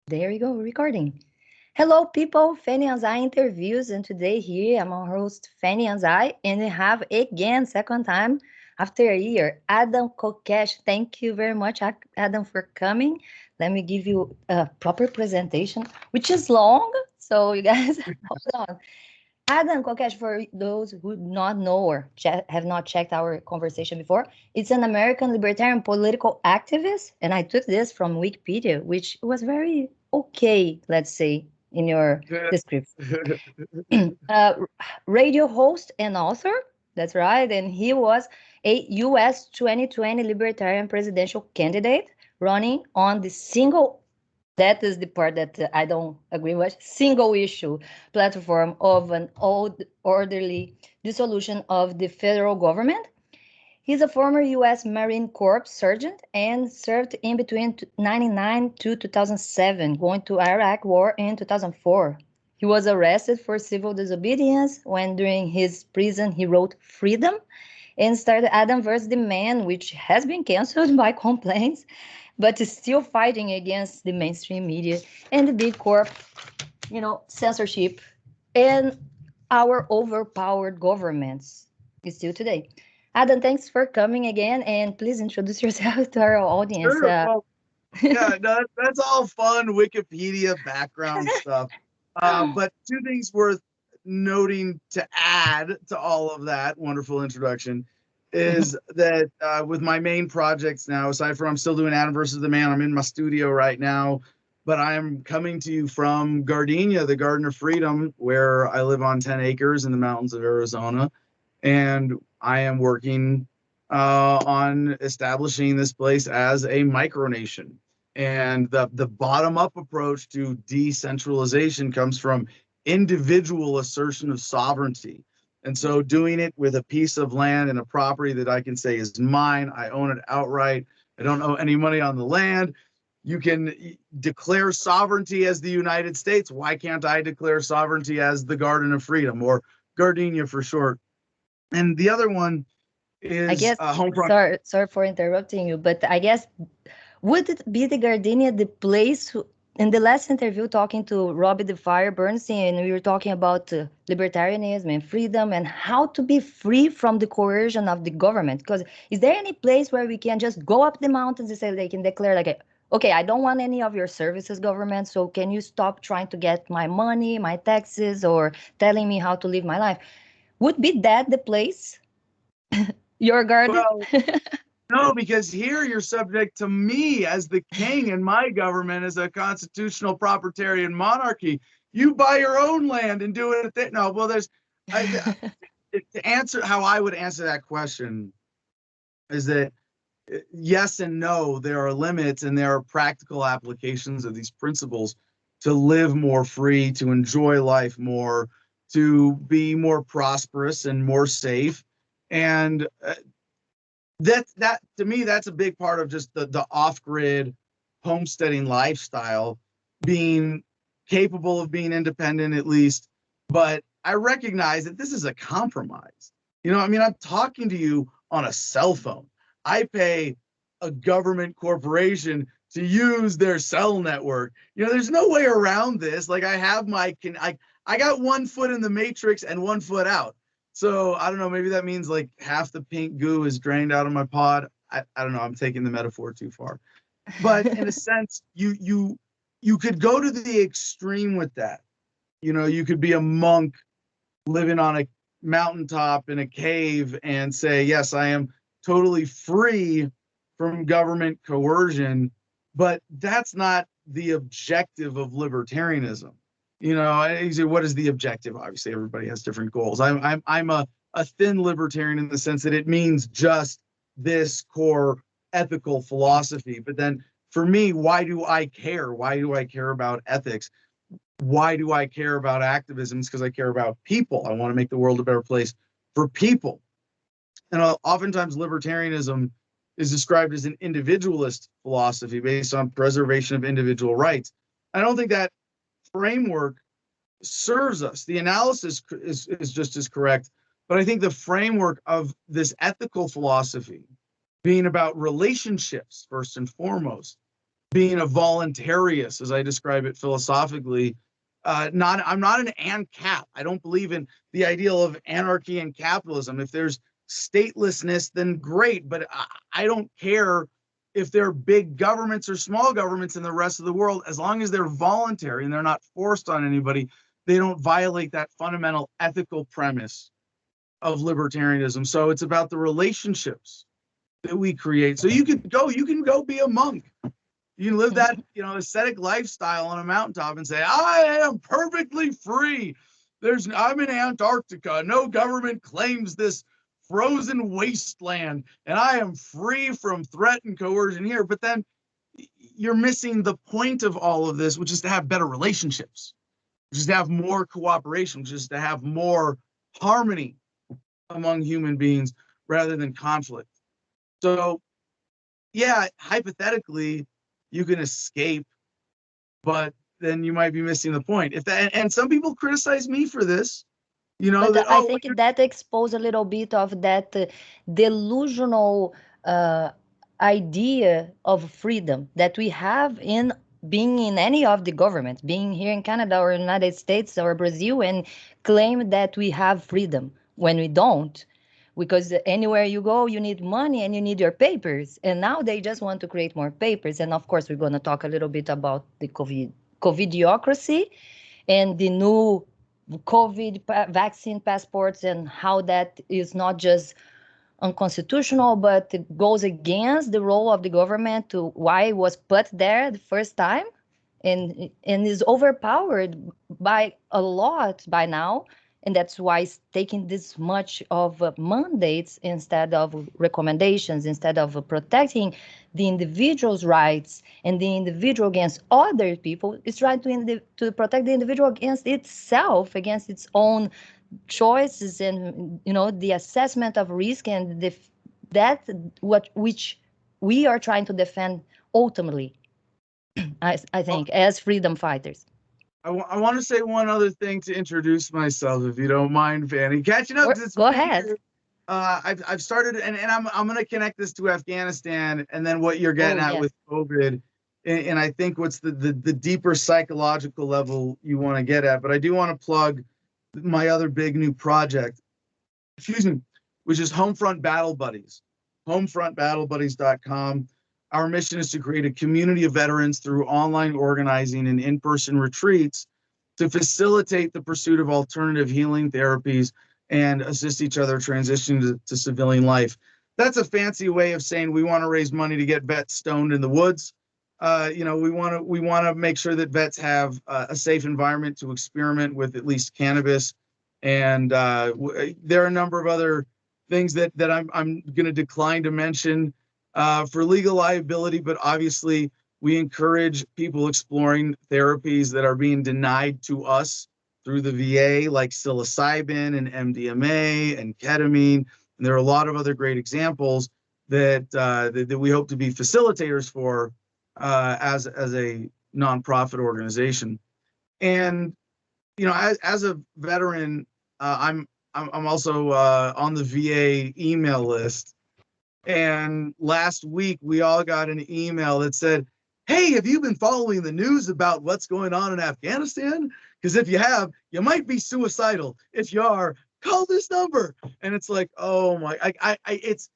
There we go, recording. Hello, people. Fanny Anzai interviews, and today here I'm our host, Fanny Anzai, and we have again, second time after a year, Adam Kokesh. Thank you very much, Adam, for coming. Let me give you a proper presentation, which is long, so you guys hold on. Adam Kokesh, for those who do not know or have not checked our conversation before, it's an American libertarian political activist, and I took this from Wikipedia, which was very okay, let's say, in your description. uh, Radio host and author, that's right, and he was a U.S. 2020 Libertarian presidential candidate running on the single that is the part that I don't agree with. Single issue platform of an old orderly dissolution of the federal government. He's a former U.S. Marine Corps sergeant and served in between 1999 to 2007, going to Iraq War in 2004. He was arrested for civil disobedience when during his prison he wrote Freedom and started Adam vs. the Man, which has been canceled by complaints, but is still fighting against the mainstream media and the big corp, censorship and our overpowered governments still today. Adam, thanks for coming again, and please introduce yourself to our audience. Sure. Well, yeah, no, that's all fun Wikipedia background stuff. But two things worth noting to add to all of that wonderful introduction is that with my main projects now, aside from I'm still doing Adam versus the Man, I'm in my studio right now, but I am coming to you from Gardenia, the Garden of Freedom, where I live on 10 acres in the mountains of Arizona. And I am working on establishing this place as a micronation. And the bottom up approach to decentralization comes from individual assertion of sovereignty. And so doing it with a piece of land and a property that I can say is mine, I own it outright, I don't owe any money on the land. You can declare sovereignty as the United States. Why can't I declare sovereignty as the Garden of Freedom, or Gardenia for short? And the other one I is guess, home project. sorry for interrupting you, but I guess, would it be the Gardenia the place in the last interview talking to Robbie the Fire Bernstein, we were talking about libertarianism and freedom and how to be free from the coercion of the government? Because is there any place where we can just go up the mountains and say they can declare like, okay, I don't want any of your services, government, so can you stop trying to get my money, my taxes, or telling me how to live my life? Would be that the place? Your garden? Well, no, because here you're subject to me as the king, and my government is a constitutional proprietarian monarchy. You buy your own land and do it. No, well, to answer how I would answer that question is that yes and no, there are limits and there are practical applications of these principles to live more free, to enjoy life more, to be more prosperous and more safe. And that to me, that's a big part of just the off-grid homesteading lifestyle, being capable of being independent at least. But I recognize that this is a compromise. I mean, I'm talking to you on a cell phone. I pay a government corporation to use their cell network. There's no way around this. Like, I have I got 1 foot in the matrix and 1 foot out. So I don't know, maybe that means like half the pink goo is drained out of my pod. I don't know, I'm taking the metaphor too far. But in a sense, you could go to the extreme with that. You could be a monk living on a mountaintop in a cave and say, yes, I am totally free from government coercion, but that's not the objective of libertarianism. I say, what is the objective? Obviously, everybody has different goals. I'm a thin libertarian in the sense that it means just this core ethical philosophy. But then for me, why do I care? Why do I care about ethics? Why do I care about activism? It's because I care about people. I want to make the world a better place for people. And oftentimes libertarianism is described as an individualist philosophy based on preservation of individual rights. I don't think that framework serves us. The analysis is just as correct, but I think the framework of this ethical philosophy being about relationships first and foremost, being a voluntarist, as I describe it philosophically. I'm not an ANCAP. I don't believe in the ideal of anarchy and capitalism. If there's statelessness, then great, but I don't care if they're big governments or small governments in the rest of the world, as long as they're voluntary and they're not forced on anybody, they don't violate that fundamental ethical premise of libertarianism. So it's about the relationships that we create. So you can go be a monk. You can live that, ascetic lifestyle on a mountaintop and say, I am perfectly free. I'm in Antarctica. No government claims this frozen wasteland, and I am free from threat and coercion here. But then you're missing the point of all of this, which is to have better relationships, which is to have more cooperation, which is to have more harmony among human beings rather than conflict. So, yeah, hypothetically, you can escape, but then you might be missing the point. And some people criticize me for this, But I think that exposes a little bit of that delusional idea of freedom that we have in being in any of the governments, being here in Canada or United States or Brazil, and claim that we have freedom when we don't. Because anywhere you go, you need money and you need your papers. And now they just want to create more papers. And of course, we're going to talk a little bit about the Covidiocracy and the new COVID vaccine passports and how that is not just unconstitutional, but it goes against the role of the government to why it was put there the first time, and is overpowered by a lot by now, and that's why it's taking this much of mandates instead of recommendations, instead of protecting the individual's rights and the individual against other people. It's trying to protect the individual against itself, against its own choices, and the assessment of risk, and which we are trying to defend ultimately. I think as freedom fighters. I want to say one other thing to introduce myself, if you don't mind, Fanny. Catching up. Go ahead. I've started, and I'm going to connect this to Afghanistan and then what you're getting at with COVID, and I think what's the deeper psychological level you want to get at. But I do want to plug my other big new project, which is Homefront Battle Buddies, homefrontbattlebuddies.com. Our mission is to create a community of veterans through online organizing and in-person retreats to facilitate the pursuit of alternative healing therapies and assist each other transitioning to civilian life. That's a fancy way of saying we want to raise money to get vets stoned in the woods. We want to make sure that vets have a safe environment to experiment with at least cannabis. And there are a number of other things that I'm going to decline to mention for legal liability, but obviously we encourage people exploring therapies that are being denied to us through the VA, like psilocybin and MDMA and ketamine. And there are a lot of other great examples that we hope to be facilitators for as a nonprofit organization. And as a veteran, I'm also on the VA email list. And last week, we all got an email that said, hey, have you been following the news about what's going on in Afghanistan? Because if you have, you might be suicidal. If you are, call this number. And it's like, oh my, it's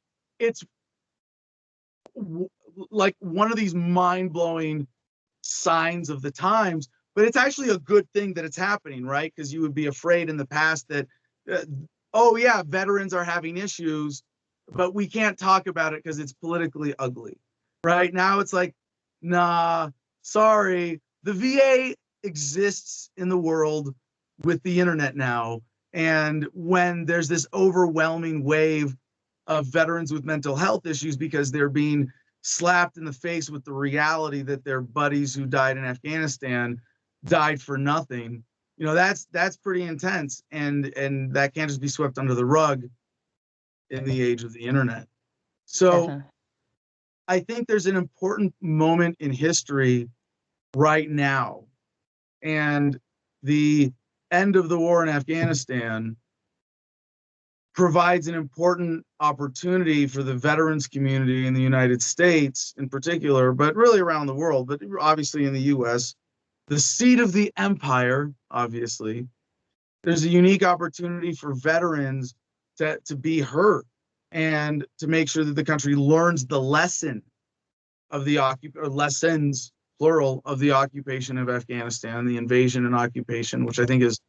like one of these mind-blowing signs of the times, but it's actually a good thing that it's happening, right? Because you would be afraid in the past that, oh yeah, veterans are having issues, but we can't talk about it because it's politically ugly. Right now it's like, nah, sorry. The VA exists in the world with the internet now. And when there's this overwhelming wave of veterans with mental health issues because they're being slapped in the face with the reality that their buddies who died in Afghanistan died for nothing, that's pretty intense. And that can't just be swept under the rug in the age of the internet. So I think there's an important moment in history right now. And the end of the war in Afghanistan provides an important opportunity for the veterans community in the United States in particular, but really around the world, but obviously in the US, the seat of the empire, obviously. There's a unique opportunity for veterans to be heard and to make sure that the country learns the lesson of the lessons, plural, of the occupation of Afghanistan, the invasion and occupation, which I think is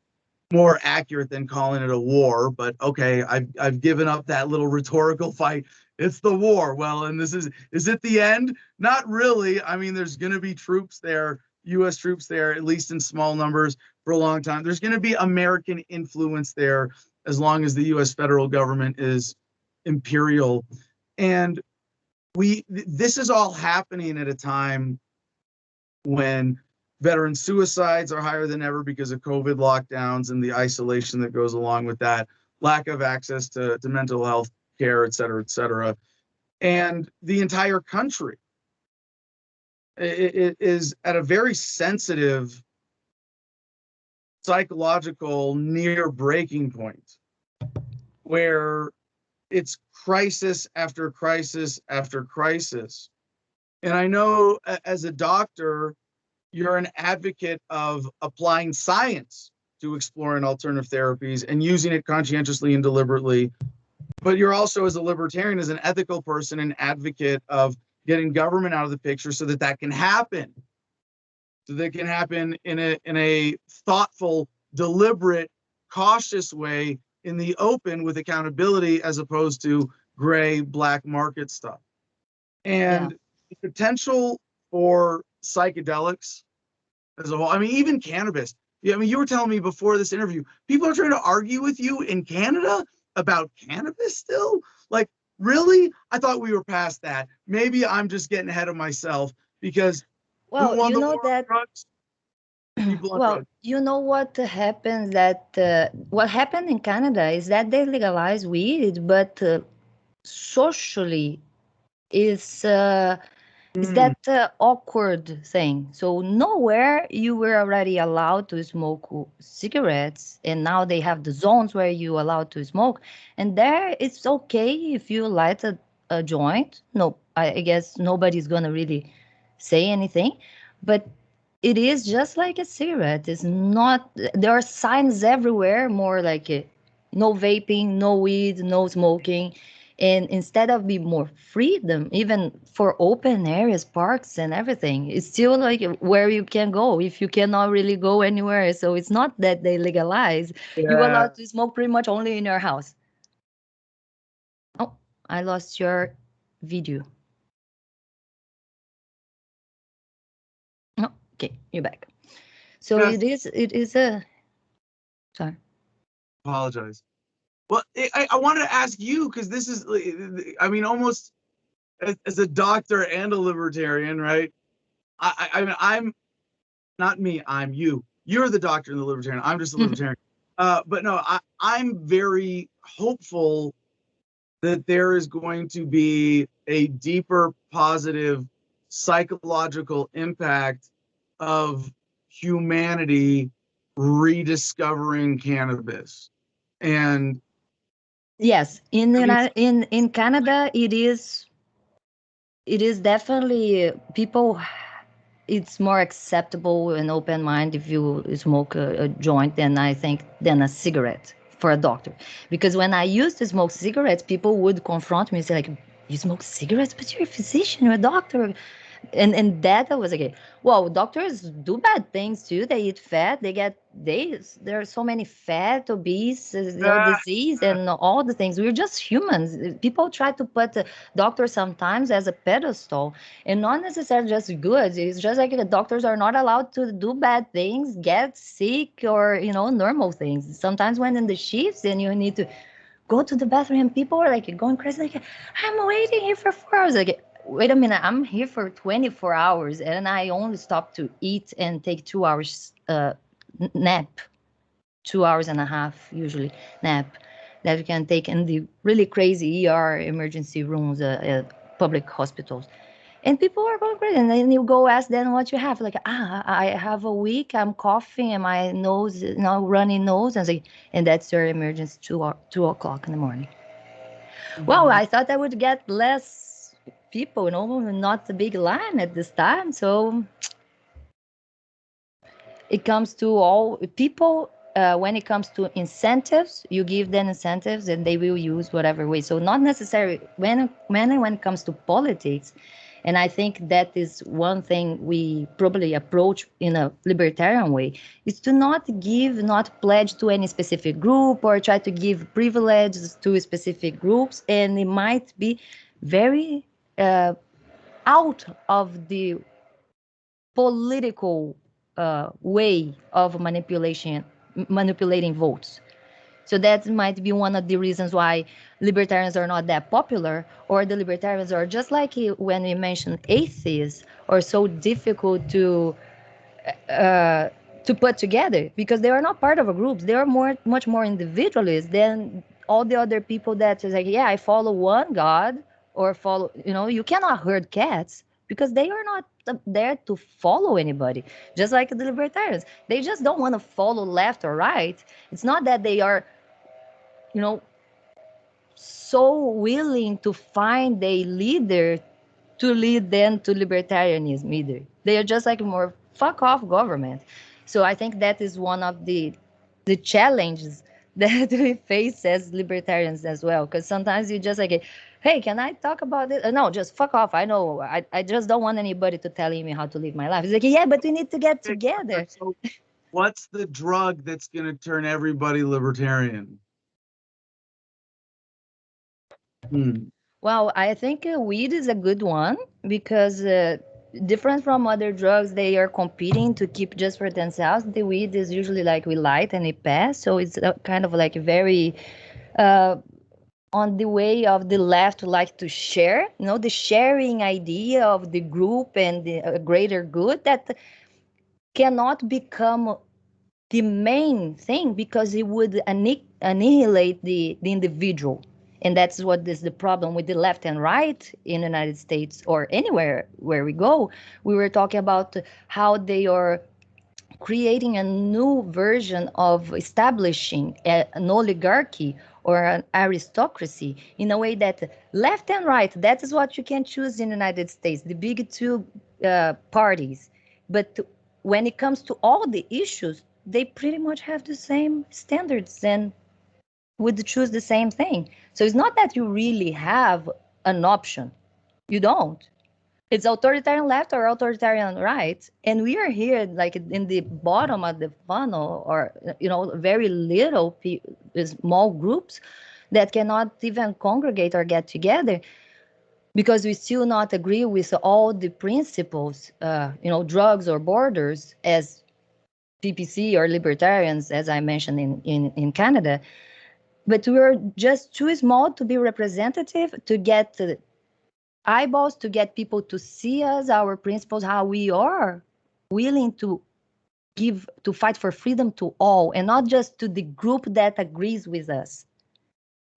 more accurate than calling it a war. But okay, I've given up that little rhetorical fight. It's the war. Well, and is it the end? Not really. I mean, there's going to be troops there, U.S. troops there, at least in small numbers for a long time. There's going to be American influence there as long as the U.S. federal government is imperial. And this is all happening at a time when veteran suicides are higher than ever because of COVID lockdowns and the isolation that goes along with that, lack of access to mental health care, et cetera, et cetera. And the entire country it is at a very sensitive psychological near breaking point where it's crisis after crisis after crisis. And I know as a doctor, you're an advocate of applying science to exploring alternative therapies and using it conscientiously and deliberately. But you're also, as a libertarian, as an ethical person, an advocate of getting government out of the picture so that that can happen. So that can happen in a thoughtful, deliberate, cautious way in the open with accountability as opposed to gray, black market stuff. And the potential for psychedelics as a whole, I mean, even cannabis. Yeah, I mean, you were telling me before this interview, people are trying to argue with you in Canada about cannabis still? Like, really? I thought we were past that. Maybe I'm just getting ahead of myself because who won the war on drugs? People on drugs. You know what happens what happened in Canada is that they legalize weed, but socially is that awkward thing. So nowhere you were already allowed to smoke cigarettes, and now they have the zones where you allowed to smoke, and there it's okay if you light a joint. No, I guess nobody's gonna really say anything, but it is just like a cigarette. It's not. There are signs everywhere, more like no vaping, no weed, no smoking. And instead of be more freedom, even for open areas, parks and everything, it's still like where you can go if you cannot really go anywhere. So it's not that they legalize. You're allowed to smoke pretty much only in your house. Oh, I lost your video. Oh, okay, you're back. So it is a, sorry. Apologize. Well, I wanted to ask you, because this is, I mean, almost as a doctor and a libertarian, right? I mean, I'm not me, I'm you. You're the doctor and the libertarian. I'm just a libertarian. But no, I'm very hopeful that there is going to be a deeper positive psychological impact of humanity rediscovering cannabis. And yes, in Canada, it is definitely people. It's more acceptable and open mind if you smoke a joint than a cigarette for a doctor. Because when I used to smoke cigarettes, people would confront me and say like, "You smoke cigarettes, but you're a physician, you're a doctor." And that I was like, well, doctors do bad things too. They eat fat. There are so many fat, obese, disease, and all the things. We're just humans. People try to put the doctor sometimes as a pedestal, and not necessarily just good. It's just like the doctors are not allowed to do bad things, get sick, or normal things. Sometimes when in the shifts and you need to go to the bathroom, and people are like going crazy, like, I'm waiting here for 4 hours. Like, wait a minute, I'm here for 24 hours and I only stop to eat and take 2 hours nap, 2 hours and a half usually nap that you can take in the really crazy ER emergency rooms at public hospitals. And people are going crazy. And then you go ask them what you have. Like, I have a week, I'm coughing and my nose, runny nose. And say, and that's your emergency 2 o'clock in the morning. Well, I thought I would get less people, not a big line at this time. So it comes to all people. When it comes to incentives, you give them incentives and they will use whatever way. So not necessarily when it comes to politics, and I think that is one thing we probably approach in a libertarian way, is to not pledge to any specific group or try to give privileges to specific groups. And it might be very out of the political way of manipulating votes. So that might be one of the reasons why libertarians are not that popular, or the libertarians are just like when we mentioned atheists, are so difficult to put together because they are not part of a group. They are much more individualist than all the other people that is like, yeah, I follow one God or follow, you cannot herd cats because they are not there to follow anybody. Just like the libertarians, they just don't want to follow left or right. It's not that they are, so willing to find a leader to lead them to libertarianism either. They are just like more fuck off government. So I think that is one of the challenges that we face as libertarians as well. Because sometimes you just like, hey, can I talk about it? No, just fuck off. I know. I just don't want anybody to tell me how to live my life. It's like, yeah, but we need to get together. So what's the drug that's going to turn everybody libertarian? Well, I think weed is a good one because different from other drugs, they are competing to keep just for themselves. The weed is usually like we light and it pass, so it's kind of like very on the way of the left like to share, the sharing idea of the group and the greater good that cannot become the main thing because it would annihilate the individual. And that's what is the problem with the left and right in the United States or anywhere where we go. We were talking about how they are creating a new version of establishing an oligarchy or an aristocracy in a way that left and right, that is what you can choose in the United States, the big two parties. But when it comes to all the issues, they pretty much have the same standards and would choose the same thing. So it's not that you really have an option. You don't. It's authoritarian left or authoritarian right. And we are here like in the bottom of the funnel or, very little small groups that cannot even congregate or get together because we still not agree with all the principles, drugs or borders as PPC or libertarians, as I mentioned in Canada. But we're just too small to be representative, to get eyeballs, to get people to see us, our principles, how we are willing to fight for freedom to all and not just to the group that agrees with us.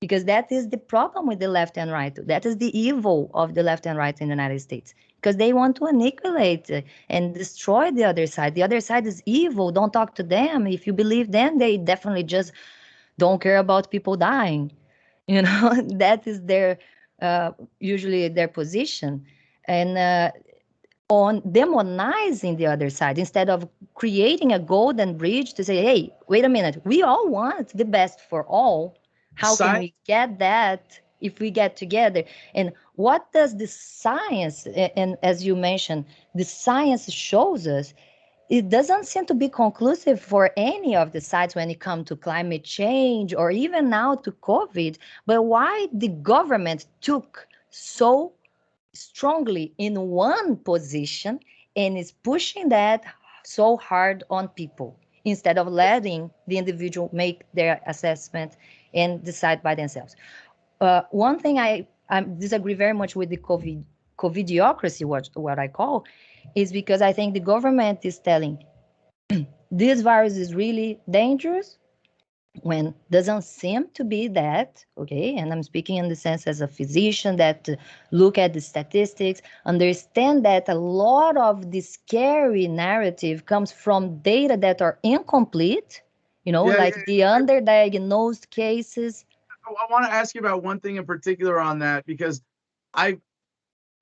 Because that is the problem with the left and right. That is the evil of the left and right in the United States. Because they want to annihilate and destroy the other side. The other side is evil. Don't talk to them. If you believe them, they definitely just don't care about people dying. That is their usually their position. And on demonizing the other side instead of creating a golden bridge to say, hey, wait a minute, we all want the best for all. How can we get that if we get together? And what does the science, and as you mentioned, the science shows us, it doesn't seem to be conclusive for any of the sides when it comes to climate change or even now to COVID. But why the government took so strongly in one position and is pushing that so hard on people instead of letting the individual make their assessment and decide by themselves. One thing I disagree very much with the Covidiocracy, what I call, is because I think the government is telling this virus is really dangerous when doesn't seem to be that, okay? And I'm speaking in the sense as a physician that look at the statistics, understand that a lot of the scary narrative comes from data that are incomplete, like the underdiagnosed cases. I want to ask you about one thing in particular on that, because I've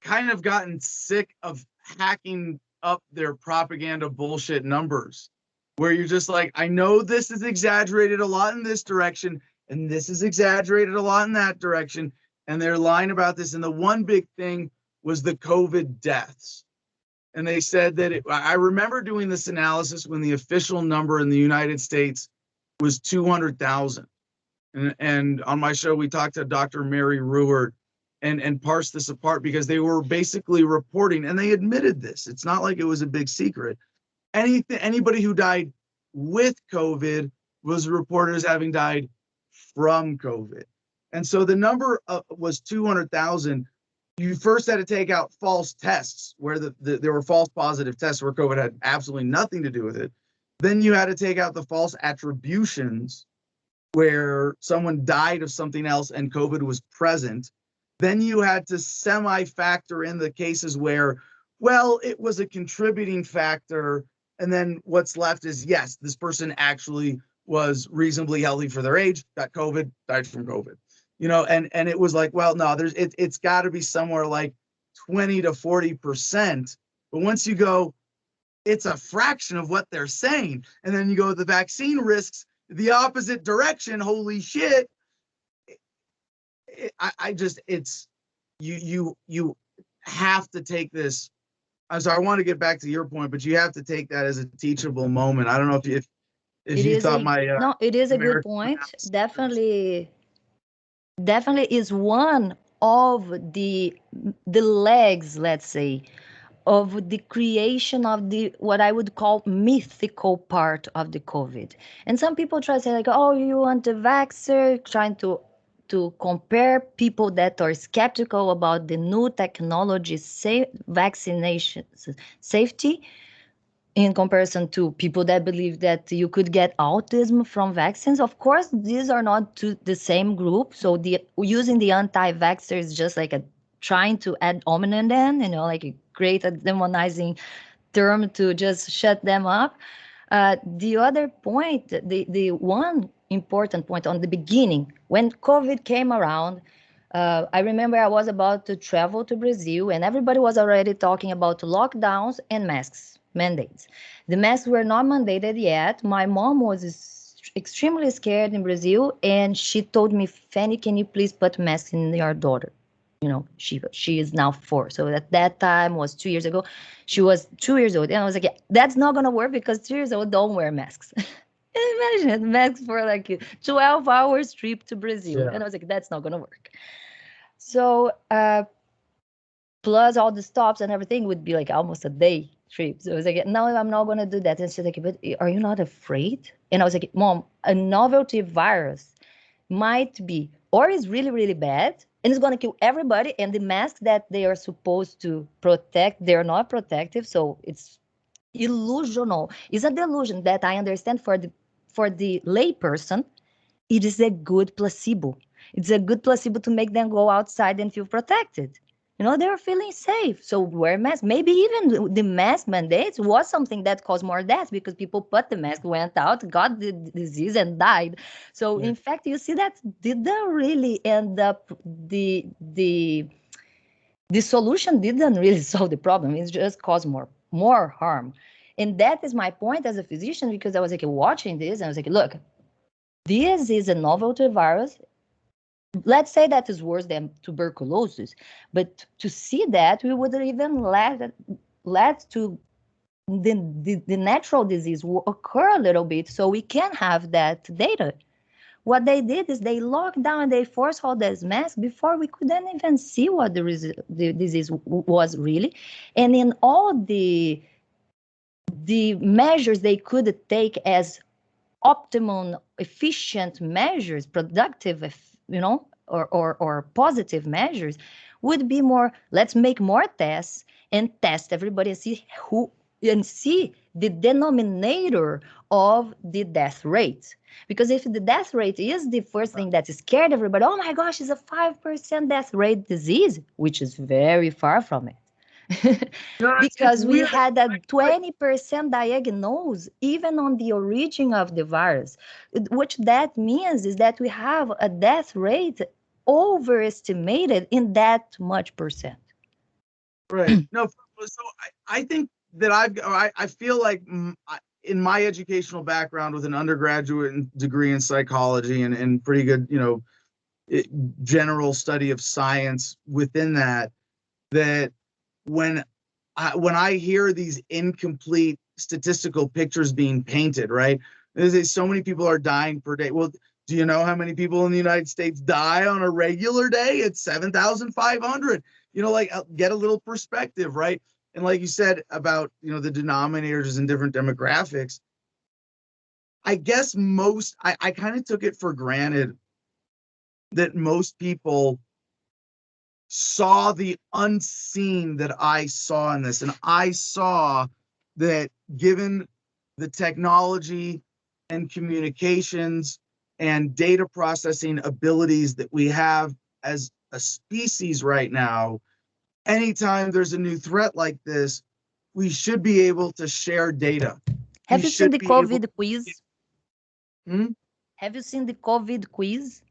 kind of gotten sick of hacking up their propaganda bullshit numbers, where you're just like, I know this is exaggerated a lot in this direction, and this is exaggerated a lot in that direction, and they're lying about this. And the one big thing was the COVID deaths. And they said that I remember doing this analysis when the official number in the United States was 200,000. And on my show, we talked to Dr. Mary Ruwart and parsed this apart, because they were basically reporting, and they admitted this. It's not like it was a big secret. Anybody who died with COVID was reported as having died from COVID. And so the number was 200,000. You first had to take out false tests, where there were false positive tests where COVID had absolutely nothing to do with it. Then you had to take out the false attributions, where someone died of something else and COVID was present. Then you had to semi-factor in the cases where, well, it was a contributing factor. And then what's left is, yes, this person actually was reasonably healthy for their age, got COVID, died from COVID. And it was like, well, no, it's got to be somewhere like 20 to 40%. But once you go, it's a fraction of what they're saying. And then you go, the vaccine risks the opposite direction. Holy shit. You have to take this. I'm sorry, I want to get back to your point, but you have to take that as a teachable moment. I don't know if you thought no, it is a good point. Definitely is one of the legs, let's say, of the creation of the what I would call mythical part of the COVID. And some people try to say like, oh, you anti-vaxxer, trying to compare people that are skeptical about the new technology, vaccination safety, in comparison to people that believe that you could get autism from vaccines. Of course, these are not the same group. So using the anti-vaxxer is just like trying to add hominem then, like create a demonizing term to just shut them up. The other point, the one important point on the beginning, when COVID came around, I remember I was about to travel to Brazil, and everybody was already talking about lockdowns and masks, mandates. The masks were not mandated yet. My mom was extremely scared in Brazil, and she told me, Fanny, can you please put masks in your daughter? She is now 4. So at that time was 2 years ago. She was 2 years old. And I was like, yeah, that's not going to work because 2 years old don't wear masks. Imagine masks for like a 12 hours trip to Brazil. Yeah. And I was like, that's not going to work. So plus all the stops and everything would be like almost a day trip. So I was like, no, I'm not going to do that. And she's like, but are you not afraid? And I was like, Mom, a novelty virus might be, or is really, really bad, and it's going to kill everybody. And the masks that they are supposed to protect, they're not protective. So it's illusional. It's a delusion that I understand for the lay person. It is a good placebo. It's a good placebo to make them go outside and feel protected. They're feeling safe. So wear masks. Maybe even the mask mandates was something that caused more deaths because people put the mask, went out, got the disease, and died. So in fact, you see that didn't really end up the solution didn't really solve the problem. It just caused more harm. And that is my point as a physician, because I was like watching this and I was like, look, this is a novelty virus. Let's say that is worse than tuberculosis, but to see that, we would even let to the natural disease will occur a little bit so we can have that data. What they did is they locked down and they forced all these masks before we couldn't even see what the disease was really. And in all the measures they could take as optimum, efficient measures, productive, or positive measures, would be more, let's make more tests and test everybody and see who and see the denominator of the death rate. Because if the death rate is the first thing that scared everybody, oh my gosh, it's a 5% death rate disease, which is very far from it. It's Because we weird. had a 20% diagnosis even on the origin of the virus. What that means is that we have a death rate overestimated in that much percent. Right. No, so I think that I feel like in my educational background with an undergraduate degree in psychology and pretty good, general study of science within that, that when I hear these incomplete statistical pictures being painted, right? There's so many people are dying per day. Well, do you know how many people in the United States die on a regular day? It's 7,500. Get a little perspective, right? And like you said about, the denominators and different demographics, I guess I kind of took it for granted that most people saw the unseen that I saw in this. And I saw that given the technology and communications and data processing abilities that we have as a species right now, anytime there's a new threat like this, we should be able to share data. Have you seen the COVID quiz? Have you seen the COVID quiz?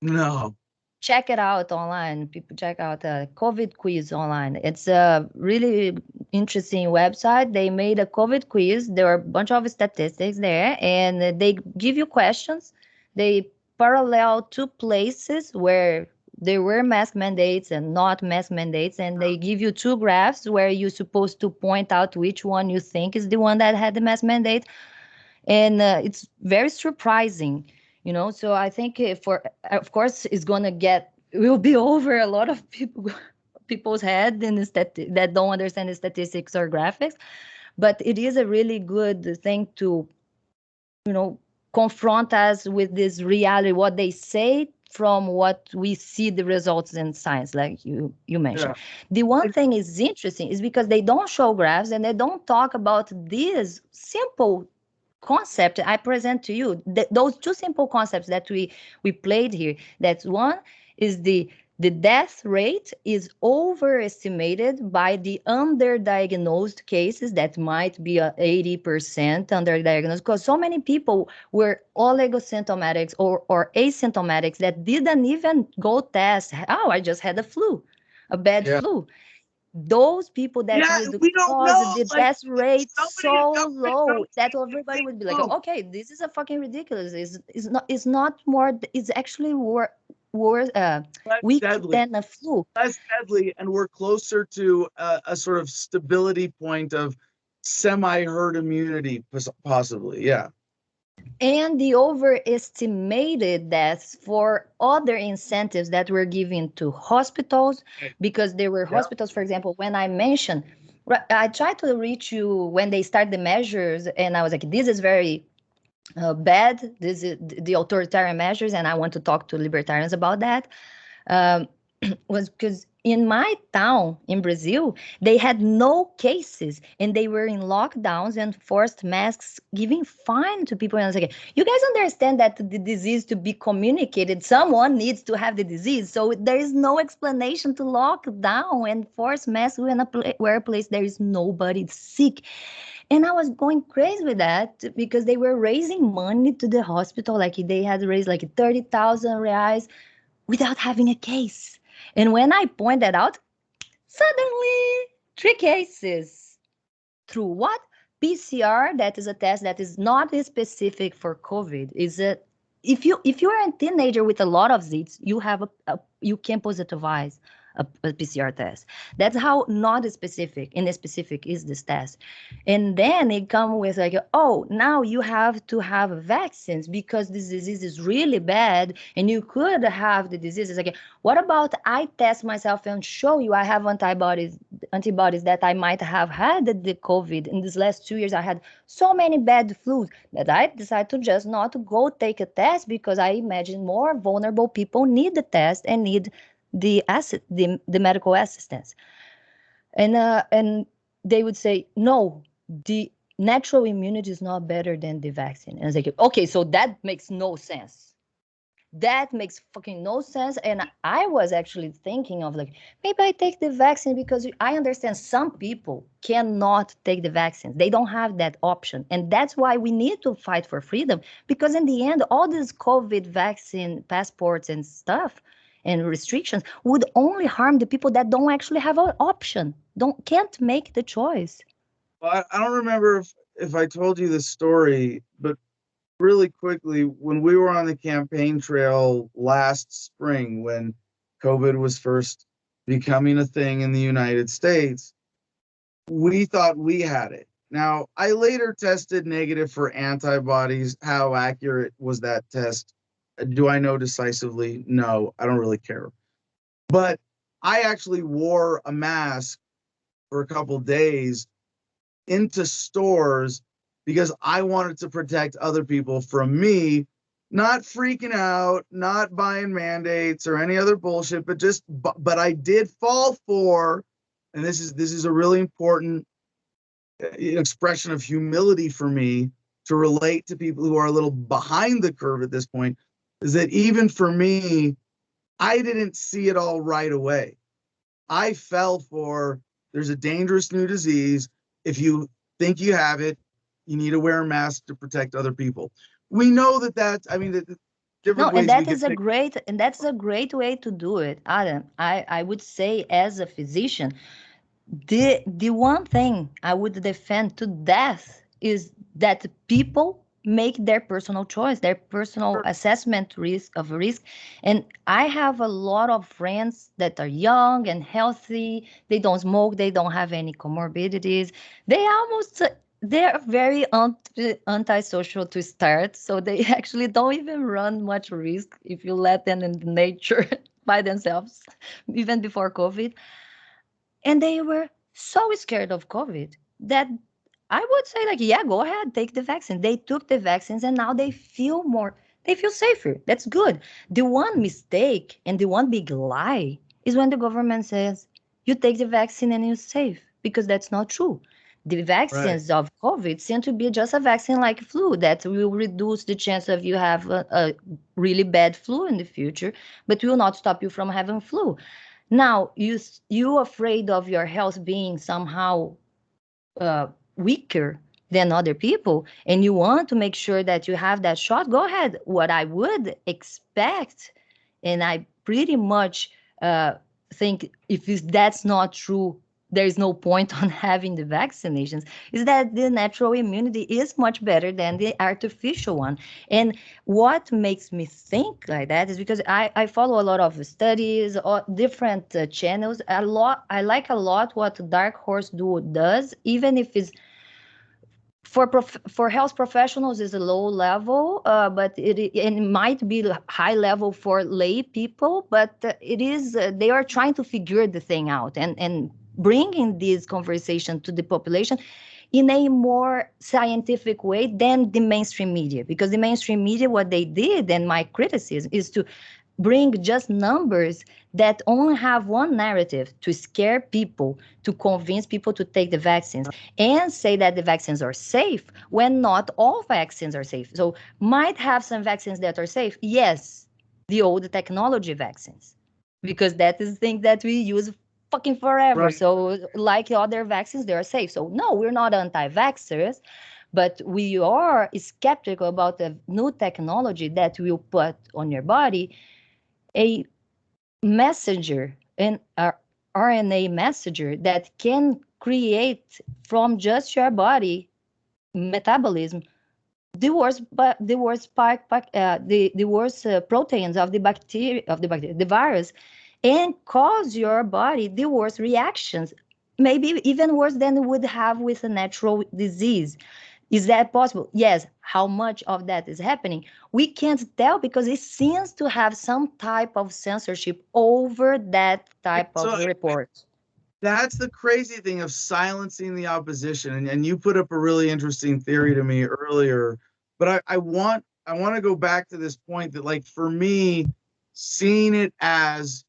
No. Check it out online. People check out the COVID quiz online. It's a really interesting website. They made a COVID quiz. There are a bunch of statistics there, and they give you questions. They parallel two places where there were mask mandates and not mask mandates, and they give you two graphs where you're supposed to point out which one you think is the one that had the mask mandate. And it's very surprising, so I think of course it's going to will be over a lot of people's head that don't understand the statistics or graphics, but it is a really good thing to confront us with this reality, what they say from what we see the results in science, like you mentioned. The one thing is interesting is because they don't show graphs and they don't talk about this simple concept I present to you. Those two simple concepts that we played here. That's one is the death rate is overestimated by the underdiagnosed cases that might be 80% underdiagnosed, because so many people were oligosymptomatics or asymptomatics that didn't even go test. Oh, I just had a bad flu. Those people that would cause the death rate so low that everybody would be like, okay, this is a fucking ridiculous. It's not more. It's actually worse weak than a flu. Less deadly, and we're closer to a sort of stability point of semi-herd immunity, possibly. Yeah. And the overestimated deaths for other incentives that were given to hospitals, because there were hospitals, for example, when I mentioned, I tried to reach you when they start the measures, and I was like, this is very bad. This is the authoritarian measures, and I want to talk to libertarians about that. Was because in my town in Brazil, they had no cases and they were in lockdowns and forced masks, giving fine to people. And I was like, you guys understand that the disease to be communicated, someone needs to have the disease. So there is no explanation to lock down and force masks where a place there is nobody sick. And I was going crazy with that because they were raising money to the hospital. Like they had raised like 30,000 reais without having a case. And when I point that out, suddenly 3 cases. Through what? PCR, that is a test that is not specific for COVID. If you are a teenager with a lot of zits, you can positivize a PCR test. That's how not specific is this test. And then it comes with like, oh, now you have to have vaccines because this disease is really bad and you could have the disease. It's like, what about I test myself and show you I have antibodies that I might have had the COVID. In these last 2 years, I had so many bad flus that I decided to just not go take a test because I imagine more vulnerable people need the test and need the medical assistance. And they would say, no, the natural immunity is not better than the vaccine. And it's like, okay, so that makes no sense. That makes fucking no sense. And I was actually thinking of like, maybe I take the vaccine because I understand some people cannot take the vaccine. They don't have that option. And that's why we need to fight for freedom. Because in the end, all these COVID vaccine passports and stuff and restrictions would only harm the people that don't actually have an option, can't make the choice. Well, I don't remember if I told you this story, but really quickly, when we were on the campaign trail last spring, when COVID was first becoming a thing in the United States, we thought we had it. Now, I later tested negative for antibodies. How accurate was that test? Do I know decisively? No, I don't really care. But I actually wore a mask for a couple days into stores because I wanted to protect other people from me, not freaking out, not buying mandates or any other bullshit, but I did fall for, and this is a really important expression of humility for me to relate to people who are a little behind the curve at this point, is that even for me, I didn't see it all right away. I fell for, there's a dangerous new disease. If you think you have it, you need to wear a mask to protect other people. We know I mean, the No, different and ways we that can is a pick. great and that's a great way to do it, Adam. I would say as a physician, the one thing I would defend to death is that people make their personal choice, their personal assessment risk. And I have a lot of friends that are young and healthy. They don't smoke. They don't have any comorbidities. They almost they're very antisocial to start, so they actually don't even run much risk if you let them in nature by themselves, even before COVID. And they were so scared of COVID that I would say, like, yeah, go ahead, take the vaccine. They took the vaccines and now they feel safer. That's good. The one mistake and the one big lie is when the government says you take the vaccine and you're safe, because that's not true. The Right. vaccines of COVID seem to be just a vaccine like flu that will reduce the chance of you have a really bad flu in the future, but will not stop you from having flu. Now, you afraid of your health being somehow uh, weaker than other people, and you want to make sure that you have that shot. Go ahead. What I would expect, and I pretty much think if that's not true, there is no point on having the vaccinations, is that the natural immunity is much better than the artificial one. And what makes me think like that is because I follow a lot of studies or different channels. I like a lot what Dark Horse Duo does, even if it's for health professionals is a low level, but it might be high level for lay people. But it is they are trying to figure the thing out and bringing this conversation to the population in a more scientific way than the mainstream media, because the mainstream media, what they did, and my criticism is to bring just numbers that only have one narrative to scare people, to convince people to take the vaccines, and say that the vaccines are safe when not all vaccines are safe. So, might have some vaccines that are safe. Yes, the old technology vaccines, because that is the thing that we use fucking forever. Right. So, like other vaccines, they are safe. So, no, we're not anti vaxxers, but we are skeptical about the new technology that will put on your body a messenger, an RNA messenger that can create from just your body metabolism the worst the worst proteins of the virus, and cause your body the worst reactions, maybe even worse than it would have with a natural disease. Is that possible? Yes. How much of that is happening? We can't tell because it seems to have some type of censorship over that type of So report. that's the crazy thing of silencing the opposition. And you put up a really interesting theory to me earlier, but I want to go back to this point that, like, for me, seeing it as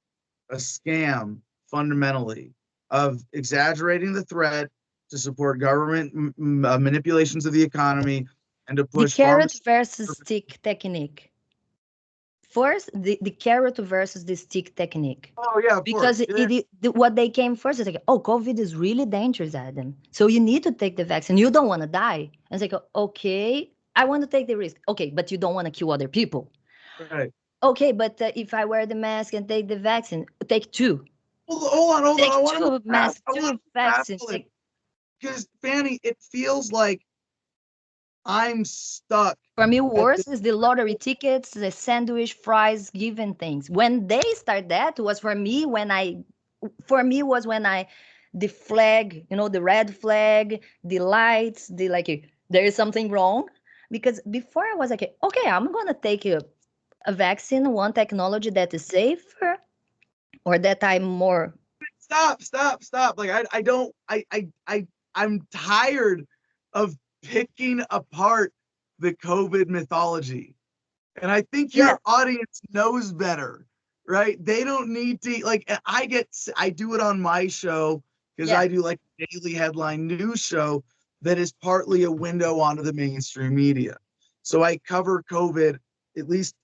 a scam fundamentally of exaggerating the threat to support government manipulations of the economy and to The push carrot pharmaceutical. versus stick technique. First, the carrot versus the stick technique. Oh yeah, of Because course. what they came first is like, oh, COVID is really dangerous, Adam. So you need to take the vaccine. You don't want to die. And it's like, okay, I want to take the risk. Okay, but you don't want to kill other people. Right. Okay, but if I wear the mask and take the vaccine, take two. Hold on. Take I want two masks, two vaccines. to because Fanny, it feels like I'm stuck. For me, At worse the, is the lottery tickets, the sandwich, fries, given things. When they start that was for me when I the flag, the red flag, the lights, the like there is something wrong. Because before I was like, okay, I'm gonna take a vaccine, one technology that is safer or that I'm more. stop. Like I don't I'm tired of picking apart the COVID mythology. And I think Yeah. your audience knows better, right? They don't need to like I do it on my show because Yeah. I do like a daily headline news show that is partly a window onto the mainstream media. So I cover COVID at least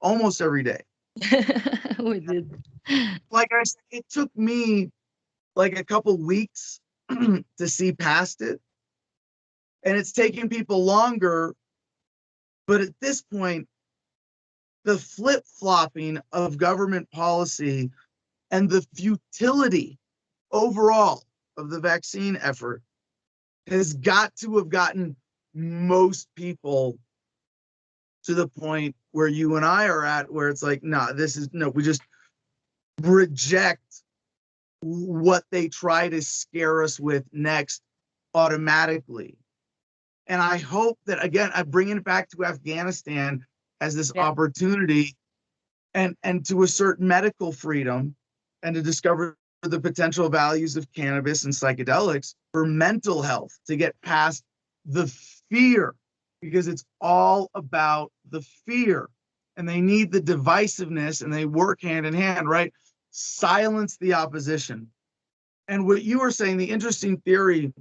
almost every day. We did. Like I said, it took me like a couple weeks to see past it. And it's taking people longer. But at this point, the flip flopping of government policy and the futility overall of the vaccine effort has got to have gotten most people to the point where you and I are at, where it's like, nah, we just reject what they try to scare us with next automatically. And I hope that, again, I bring it back to Afghanistan as this opportunity and to assert medical freedom and to discover the potential values of cannabis and psychedelics for mental health, to get past the fear, because it's all about the fear. And they need the divisiveness, and they work hand in hand, right? Silence the opposition. And what you were saying, the interesting theory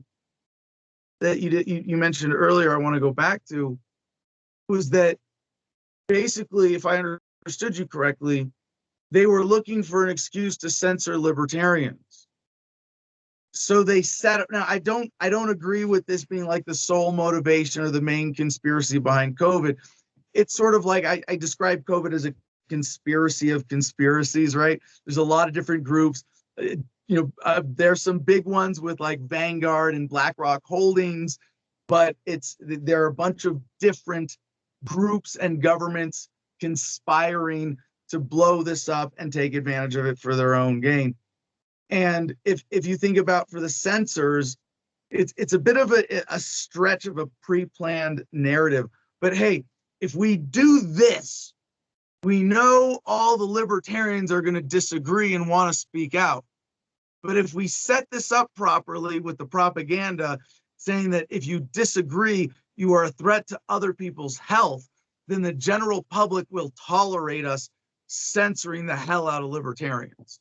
that you mentioned earlier, I want to go back to, was that basically, if I understood you correctly, they were looking for an excuse to censor libertarians. So they set up. Now, I don't agree with this being like the sole motivation or the main conspiracy behind COVID. It's sort of like I describe COVID as a conspiracy of conspiracies, right? There's a lot of different groups. There's some big ones with like Vanguard and BlackRock Holdings, but there are a bunch of different groups and governments conspiring to blow this up and take advantage of it for their own gain. And if you think about for the censors, it's a bit of a stretch of a pre-planned narrative. But hey, if we do this, we know all the libertarians are going to disagree and want to speak out. But if we set this up properly with the propaganda saying that if you disagree, you are a threat to other people's health, then the general public will tolerate us censoring the hell out of libertarians.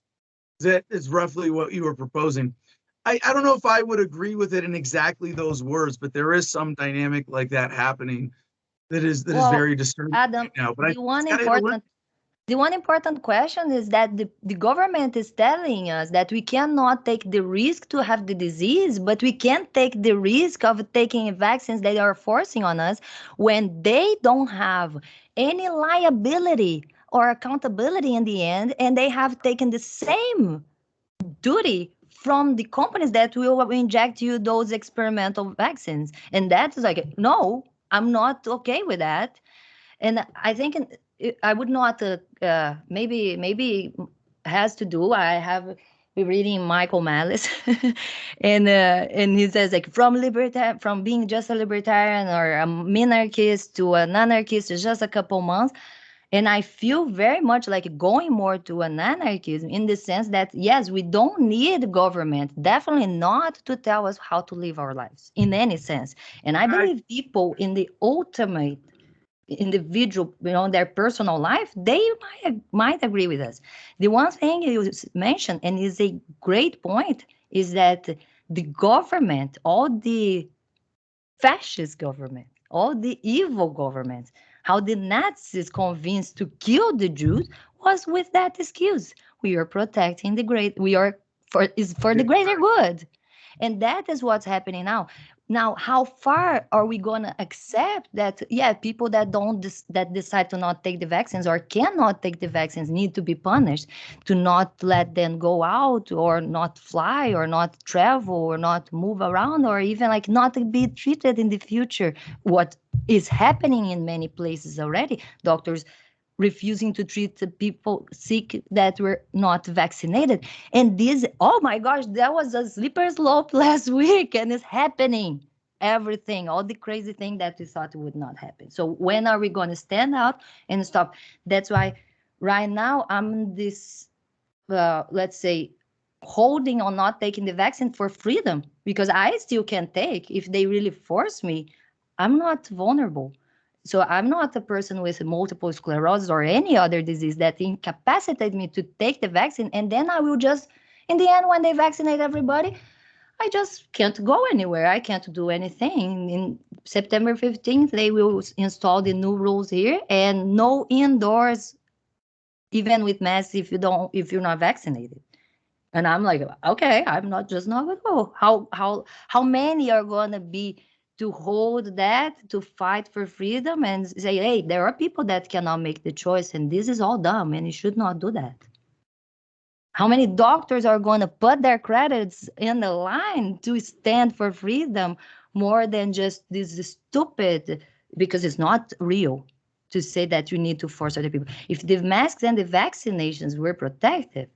That is roughly what you were proposing. I don't know if I would agree with it in exactly those words, but there is some dynamic like that happening that is very disturbing Adam, right now. But the one important question is that the government is telling us that we cannot take the risk to have the disease, but we can take the risk of taking vaccines they are forcing on us when they don't have any liability or accountability in the end, and they have taken the same duty from the companies that will inject you those experimental vaccines. And that's like, no, I'm not okay with that. And I think I would not. Maybe has to do. I have been reading Michael Malice, and he says like from being just a libertarian or a minarchist to an anarchist is just a couple months. And I feel very much like going more to an anarchism in the sense that, yes, we don't need government, definitely not to tell us how to live our lives in any sense. And I believe people in the ultimate individual, their personal life, they might agree with us. The one thing you mentioned, and is a great point, is that the government, all the fascist government, all the evil governments, how the Nazis convinced to kill the Jews was with that excuse. We are protecting the great, we are for the greater good. And that is what's happening now. Now, how far are we going to accept that, yeah, people that that decide to not take the vaccines or cannot take the vaccines need to be punished, to not let them go out or not fly or not travel or not move around or even like not be treated in the future? What is happening in many places already? Doctors refusing to treat the people sick that were not vaccinated. And this, oh my gosh, that was a slippery slope last week, and it's happening. Everything, all the crazy thing that we thought would not happen. So when are we going to stand out and stop? That's why right now I'm this, let's say, holding on not taking the vaccine for freedom, because I still can take. If they really force me, I'm not vulnerable. So I'm not a person with multiple sclerosis or any other disease that incapacitate me to take the vaccine. And then I will just, in the end, when they vaccinate everybody, I just can't go anywhere. I can't do anything. In September 15th, they will install the new rules here, and no indoors, even with masks, if you're not vaccinated. And I'm like, okay, I'm not just not gonna go. How many are gonna be to hold that, to fight for freedom and say, hey, there are people that cannot make the choice, and this is all dumb, and you should not do that. How many doctors are going to put their credits in the line to stand for freedom more than just this stupid, because it's not real to say that you need to force other people. If the masks and the vaccinations were protective,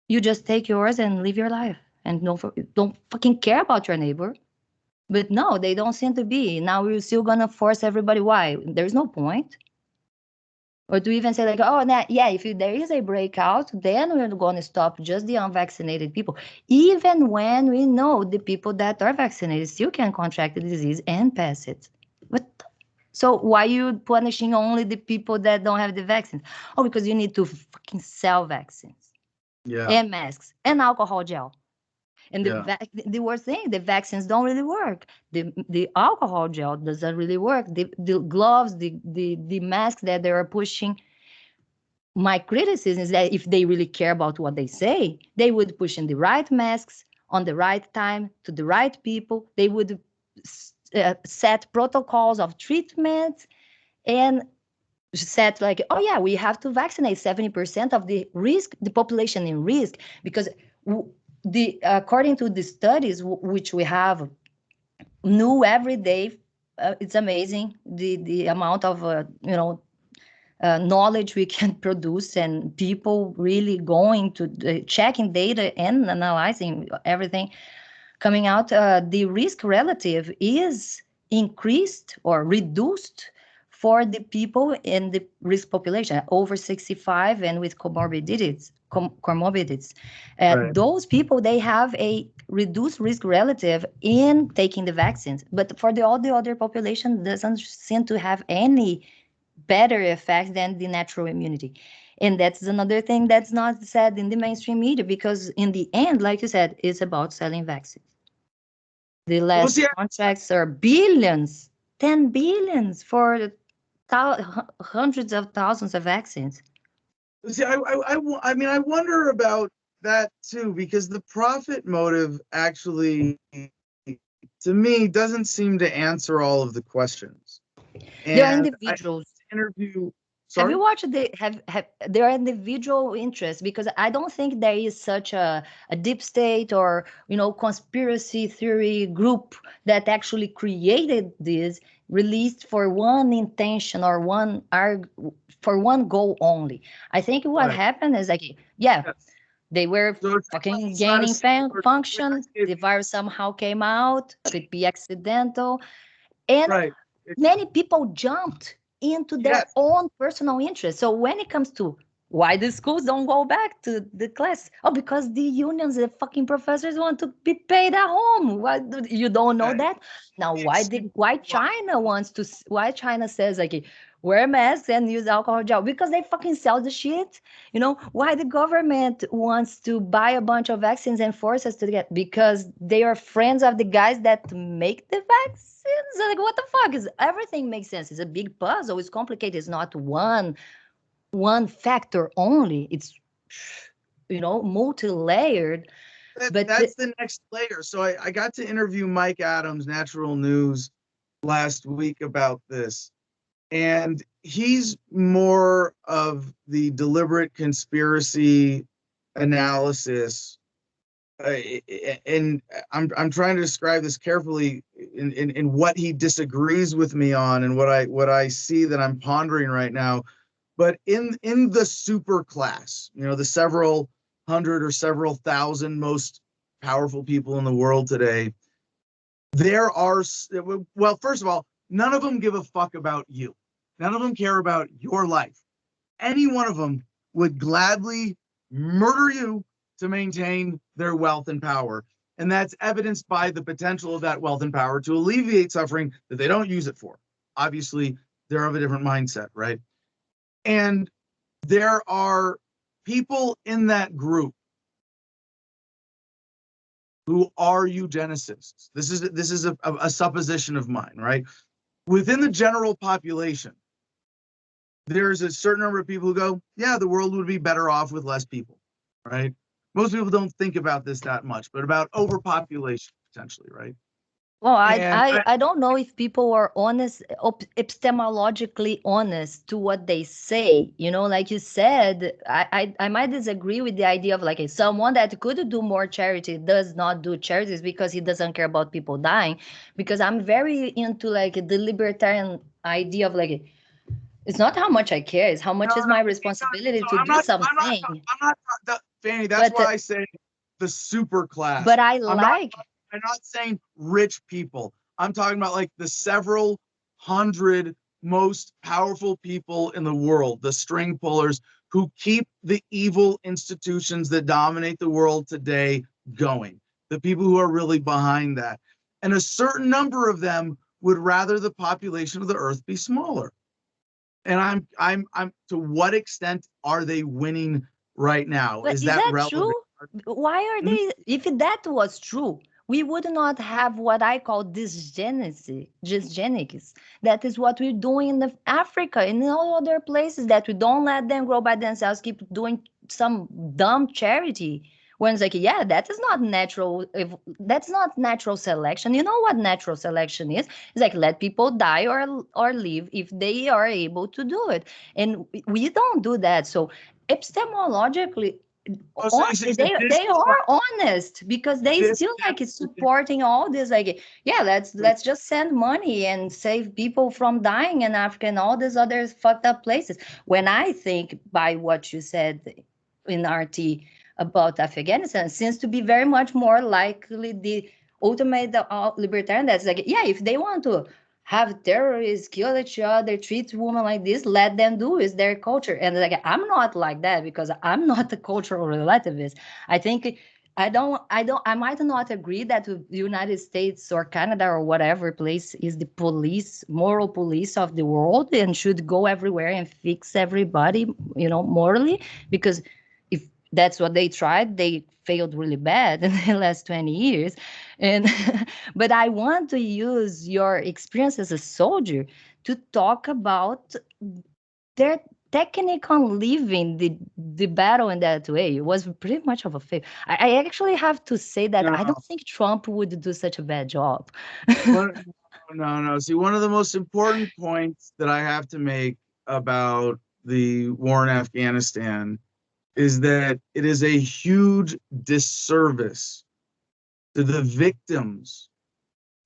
you just take yours and live your life and don't fucking care about your neighbor. But no, they don't seem to be. Now we're still gonna force everybody. Why? There's no point. Or to even say like, oh, yeah, if there is a breakout, then we're going to stop just the unvaccinated people. Even when we know the people that are vaccinated still can contract the disease and pass it. But so why are you punishing only the people that don't have the vaccines? Oh, because you need to fucking sell vaccines. Yeah. And masks and alcohol gel. And Yeah. the worst thing, the vaccines don't really work. The alcohol gel doesn't really work. The gloves, the masks that they are pushing. My criticism is that if they really care about what they say, they would push in the right masks on the right time to the right people. They would set protocols of treatment and said like, oh yeah, we have to vaccinate 70% of the population in risk, because according to the studies which we have new every day, it's amazing the amount of knowledge we can produce, and people really going to checking data and analyzing everything coming out. The risk relative is increased or reduced for the people in the risk population over 65 and with comorbidities. Right. Those people, they have a reduced risk relative in taking the vaccines, but for all the other population doesn't seem to have any better effect than the natural immunity. And that's another thing that's not said in the mainstream media, because in the end, like you said, it's about selling vaccines. The last contracts are billions, 10 billions for hundreds of thousands of vaccines. See, I mean, I wonder about that too, because the profit motive actually, to me, doesn't seem to answer all of the questions. There are And individuals. Sorry? Have you watched there are individual interests, because I don't think there is such a deep state or conspiracy theory group that actually created this, released for one intention or for one goal only. I think what happened is like, yeah, they were fucking gaining function. The virus somehow came out, could be accidental, and many people jumped into their own personal interest. So when it comes to Why the schools don't go back to the class? Oh, because the unions, the fucking professors want to be paid at home. Why you don't know Uh, that? Now, it's why China wants to? Why China says like wear masks and use alcohol gel? Because they fucking sell the shit. You know why the government wants to buy a bunch of vaccines and force us to get? Because they are friends of the guys that make the vaccines. Like what the fuck is everything makes sense? It's a big puzzle. It's complicated. It's not one factor only. It's multi-layered. But that's the next layer. So I got to interview Mike Adams, Natural News, last week about this. And he's more of the deliberate conspiracy analysis. And I'm trying to describe this carefully in what he disagrees with me on and what I see that I'm pondering right now. But in the super class, the several hundred or several thousand most powerful people in the world today, there are, well, first of all, none of them give a fuck about you. None of them care about your life. Any one of them would gladly murder you to maintain their wealth and power. And that's evidenced by the potential of that wealth and power to alleviate suffering that they don't use it for. Obviously, they're of a different mindset, right? And there are people in that group who are eugenicists. This is a supposition of mine, right? Within the general population, there's a certain number of people who go, yeah, the world would be better off with less people, right? Most people don't think about this that much, but about overpopulation potentially, right? well, And I don't know if people are honest, epistemologically honest to what they say. Like you said, I might disagree with the idea of like someone that could do more charity does not do charities because he doesn't care about people dying. Because I'm very into like the libertarian idea of like it's not how much I care, it's how no, much is no, my no, responsibility so to do something. Fanny. That's But why I say the super class. but I I'm not. like I'm not saying rich people. I'm talking about like the several hundred most powerful people in the world, the string pullers who keep the evil institutions that dominate the world today going. The people who are really behind that, and a certain number of them would rather the population of the earth be smaller. And I'm to what extent are they winning right now? But Is is that that true? relevant? Why are they? If that was true, we would not have what I call dysgenics. That is what we're doing in Africa and in all other places that we don't let them grow by themselves, keep doing some dumb charity. When it's like, yeah, that is not natural. If that's not natural selection, you know what natural selection is? It's like let people die or live if they are able to do it, and we don't do that. So epistemologically Oh, so honestly so this they are honest because they this still like supporting all this like yeah let's just send money and save people from dying in Africa and all these other fucked up places. When I think by what you said in RT about Afghanistan seems to be very much more likely the ultimate libertarian that's like yeah if they want to have terrorists kill each other, treat women like this, let them do. It's their culture. And like I'm not like that because I'm not a cultural relativist. I think I might not agree that the United States or Canada or whatever place is the police, moral police of the world and should go everywhere and fix everybody, morally, because if that's what they tried, they failed really bad in the last 20 years. And but I want to use your experience as a soldier to talk about their technique on leaving the battle in that way. It was pretty much of a fail. I actually have to say that I no don't think Trump would do such a bad job. one no. See, one of the most important points that I have to make about the war in Afghanistan is that it is a huge disservice to the victims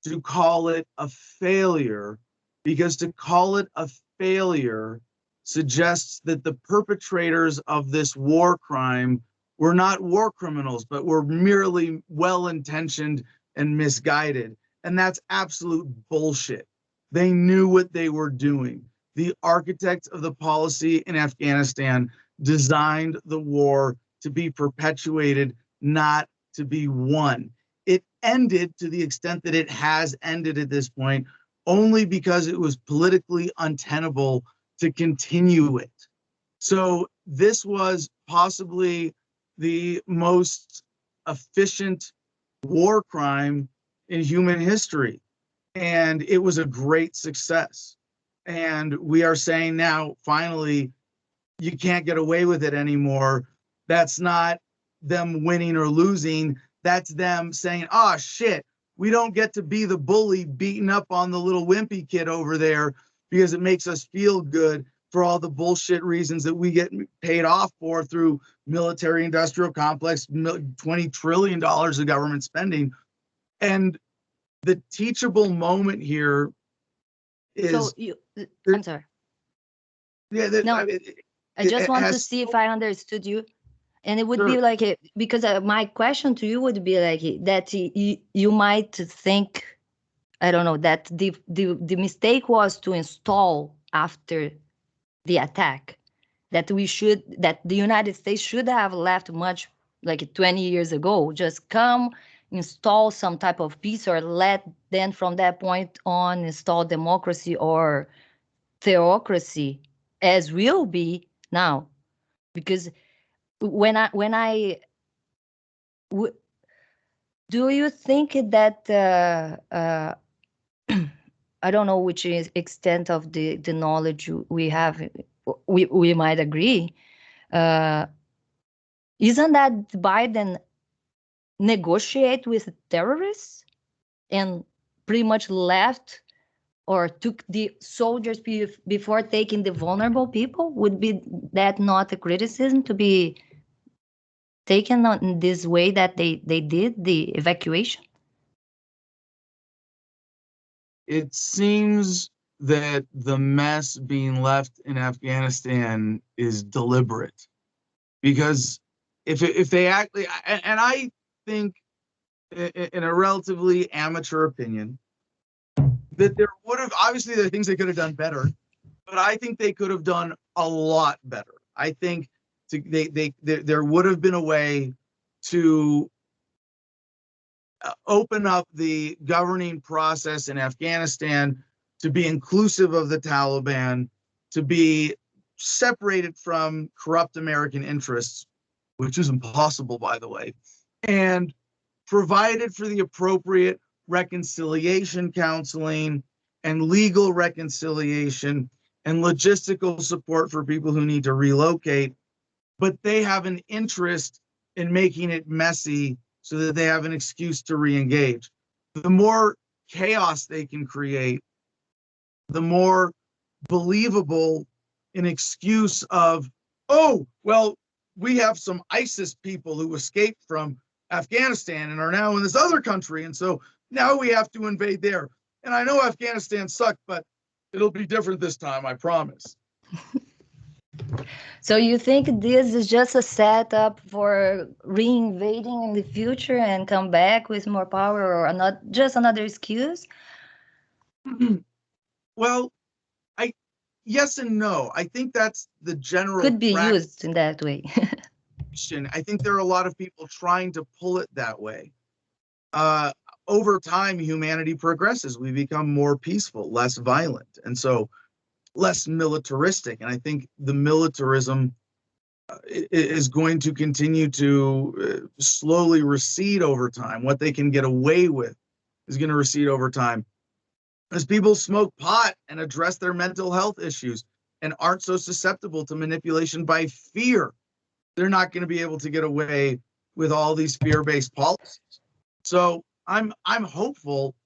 to call it a failure, because to call it a failure suggests that the perpetrators of this war crime were not war criminals, but were merely well-intentioned and misguided. And that's absolute bullshit. They knew what they were doing. The architect of the policy in Afghanistan designed the war to be perpetuated, not to be won. It ended, to the extent that it has ended at this point, only because it was politically untenable to continue it. So this was possibly the most efficient war crime in human history. And it was a great success. And we are saying now, finally, you can't get away with it anymore. That's not them winning or losing. That's them saying, oh, shit, we don't get to be the bully beating up on the little wimpy kid over there because it makes us feel good for all the bullshit reasons that we get paid off for through military industrial complex, $20 trillion of government spending. And the teachable moment here is. So I'm sorry. Yeah, No, I just want to see if I understood you. And it would be like, because my question to you would be like that you might think, I don't know, that the mistake was to install after the attack, that the United States should have left much like 20 years ago, just come install some type of peace, or let then from that point on install democracy or theocracy as will be now. Because do you think that I don't know which extent of the knowledge we have, we might agree, isn't that Biden negotiate with terrorists and pretty much left or took the soldiers before taking the vulnerable people? Would be that not a criticism to be taken in this way that they did the evacuation? It seems that the mess being left in Afghanistan is deliberate, because if they actually, and I think in a relatively amateur opinion, that there would have, obviously there are things they could have done better, but I think they could have done a lot better. I think there would have been a way to open up the governing process in Afghanistan to be inclusive of the Taliban, to be separated from corrupt American interests, which is impossible, by the way, and provided for the appropriate reconciliation counseling and legal reconciliation and logistical support for people who need to relocate. But they have an interest in making it messy so that they have an excuse to re-engage. The more chaos they can create, the more believable an excuse of, oh, well, we have some ISIS people who escaped from Afghanistan and are now in this other country, and so now we have to invade there. And I know Afghanistan sucked, but it'll be different this time, I promise. So you think this is just a setup for re-invading in the future and come back with more power, or not just another excuse? Well, yes and no. I think that's the general could be used in that way. I think there are a lot of people trying to pull it that way. Over time, humanity progresses. We become more peaceful, less violent, and so less militaristic. And I think the militarism is going to continue to slowly recede over time. What they can get away with is going to recede over time. As people smoke pot and address their mental health issues and aren't so susceptible to manipulation by fear, they're not going to be able to get away with all these fear-based policies. So I'm hopeful.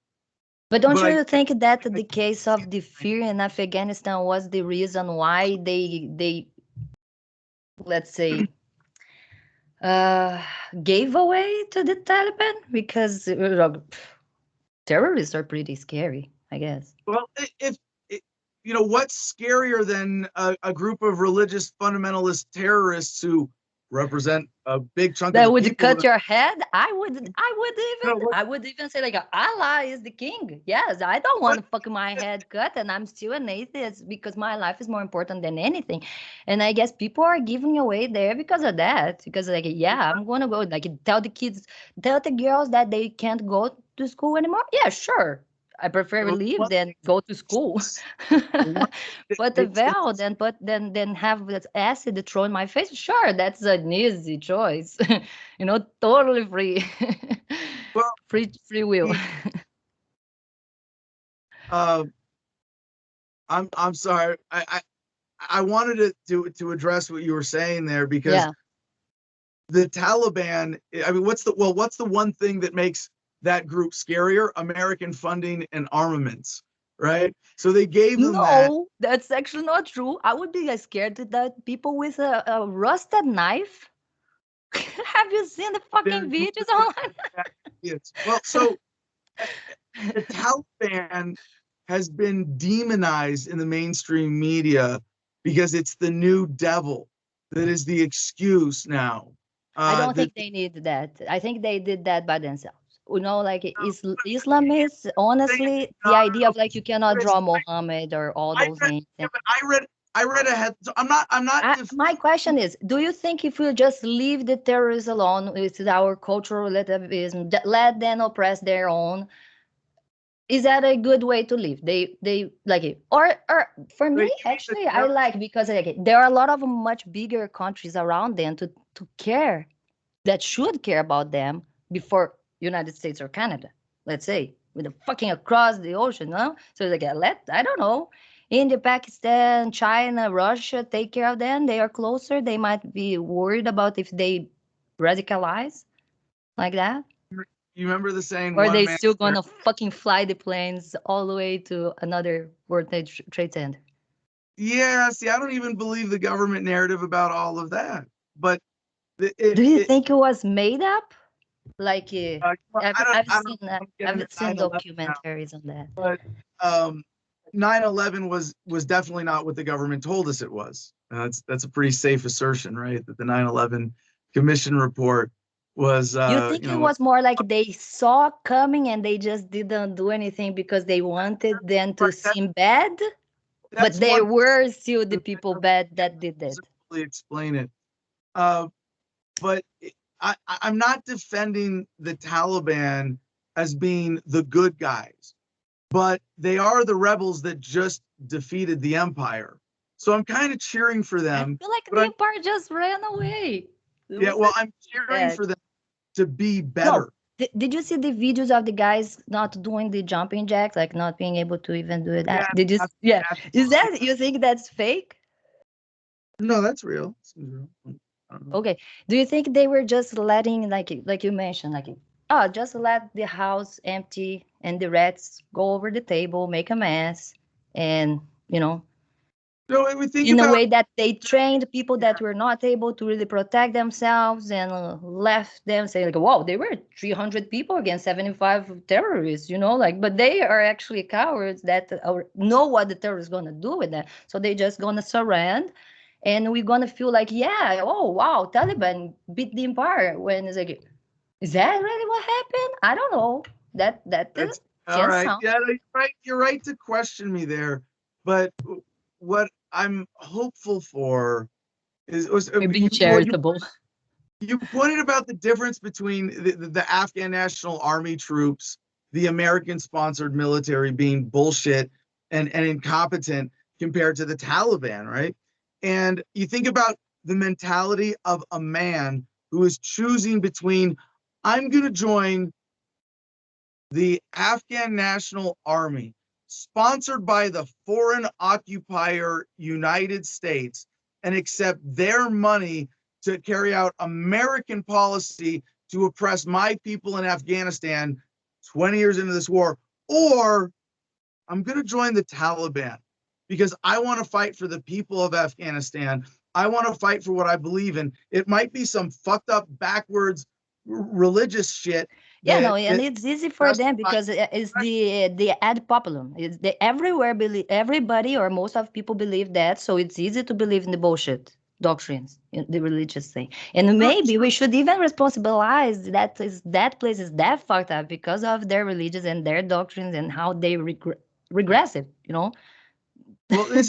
But don't you think that the case of the fear in Afghanistan was the reason why they let's say, gave away to the Taliban? Because terrorists are pretty scary, I guess. Well, if you know, what's scarier than a group of religious fundamentalist terrorists who represent a big chunk of That the would people. cut your head. No, I would even say like Allah is the king. Yes, I don't want to fuck my head cut, and I'm still an atheist because my life is more important than anything. And I guess people are giving away there because of that. Because like, yeah, I'm gonna go like tell the kids, tell the girls that they can't go to school anymore. Yeah, sure. I prefer leave than go to school. Put the veil, then have this acid thrown in my face. Sure, that's an easy choice. Totally free. well, free will. uh, I'm sorry. I wanted to address what you were saying there because Yeah. the Taliban. I mean, what's the one thing that makes that group scarier? American funding and armaments, right? So they gave them that. No, that's actually not true. I would be scared that people with a rusted knife. Have you seen the fucking videos online? Yes. Well, so the Taliban has been demonized in the mainstream media because it's the new devil that is the excuse now. I don't That think they need that. I think they did that by themselves. Like Islamists, honestly, the idea of like you cannot draw Muhammad or all I those read, things. yeah, but I read ahead. So I'm not. My question is, do you think if we just leave the terrorists alone with our cultural relativism, let them oppress their own, is that a good way to live? They like it, or for me, actually, I like because like there are a lot of much bigger countries around them to care that should care about them before United States or Canada, let's say, with the fucking across the ocean, no? So like I don't know. India, Pakistan, China, Russia, take care of them. They are closer. They might be worried about if they radicalize like that. You remember the saying, Or "One they man." still gonna fucking fly the planes all the way to another World Trade Center. Yeah. See, I don't even believe the government narrative about all of that. But Do you it think it was made up? Like, I don't get I've into seen 9/11 now, documentaries on that. but um, 9/11 was definitely not what the government told us it was. That's a pretty safe assertion, right? That the 9/11 Commission report was, You think it was more like they saw coming and they just didn't do anything because they wanted them to seem bad, but that's they one were still the people bad that did it. simply explain it. Uh, but I'm not defending the Taliban as being the good guys, but they are the rebels that just defeated the empire. So I'm kind of cheering for I them. feel like But the empire just ran away. It yeah, was well, like I'm cheering that. for them to be No. better. Did you see the videos of the guys not doing the jumping jacks, like not being able to even do that? Yeah, Did you? Yeah. Is absolutely. that you think that's fake? No, that's real. Seems real. I don't know. Okay. Do you think they were just letting, like you mentioned, like, oh, just let the house empty and the rats go over the table, make a mess, and you know, No, we think in a about way that they trained people that were not able to really protect themselves and left them saying like, wow, they were 300 people against 75 terrorists, like, but they are actually cowards that know what the terrorists going to do with them. So they just going to surrender, and we're going to feel like, yeah, oh, wow, Taliban beat the empire, when it's like, is that really what happened? I don't know. That that's all can right. sound. Yeah, you're right. You're right to question me there. But what I'm hopeful for was We're being well, you charitable. you pointed about the difference between the Afghan National Army troops, the American sponsored military being bullshit and incompetent compared to the Taliban, right? And you think about the mentality of a man who is choosing between, I'm going to join the Afghan National Army, sponsored by the foreign occupier United States, and accept their money to carry out American policy to oppress my people in Afghanistan 20 years into this war, or I'm going to join the Taliban because I want to fight for the people of Afghanistan. I want to fight for what I believe in. It might be some fucked up, backwards religious shit Yeah, no, that and it's easy for them justify. because it's the ad populum. It's the everywhere believe everybody or most of people believe that, so it's easy to believe in the bullshit. doctrines, the religious thing. And maybe we should even responsibilize that place is that fucked up because of their religions and their doctrines and how they regressive, Well, this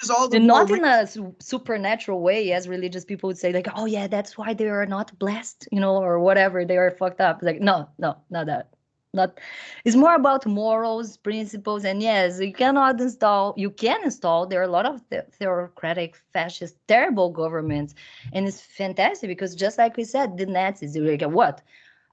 is all the and more not in a supernatural way, as religious people would say, like, oh yeah, that's why they are not blessed, or whatever, they are fucked up. Like, no, not that. Not. It's more about morals, principles, and yes, you can install. There are a lot of theocratic, fascist, terrible governments, and it's fantastic because just like we said, the Nazis, they were like what,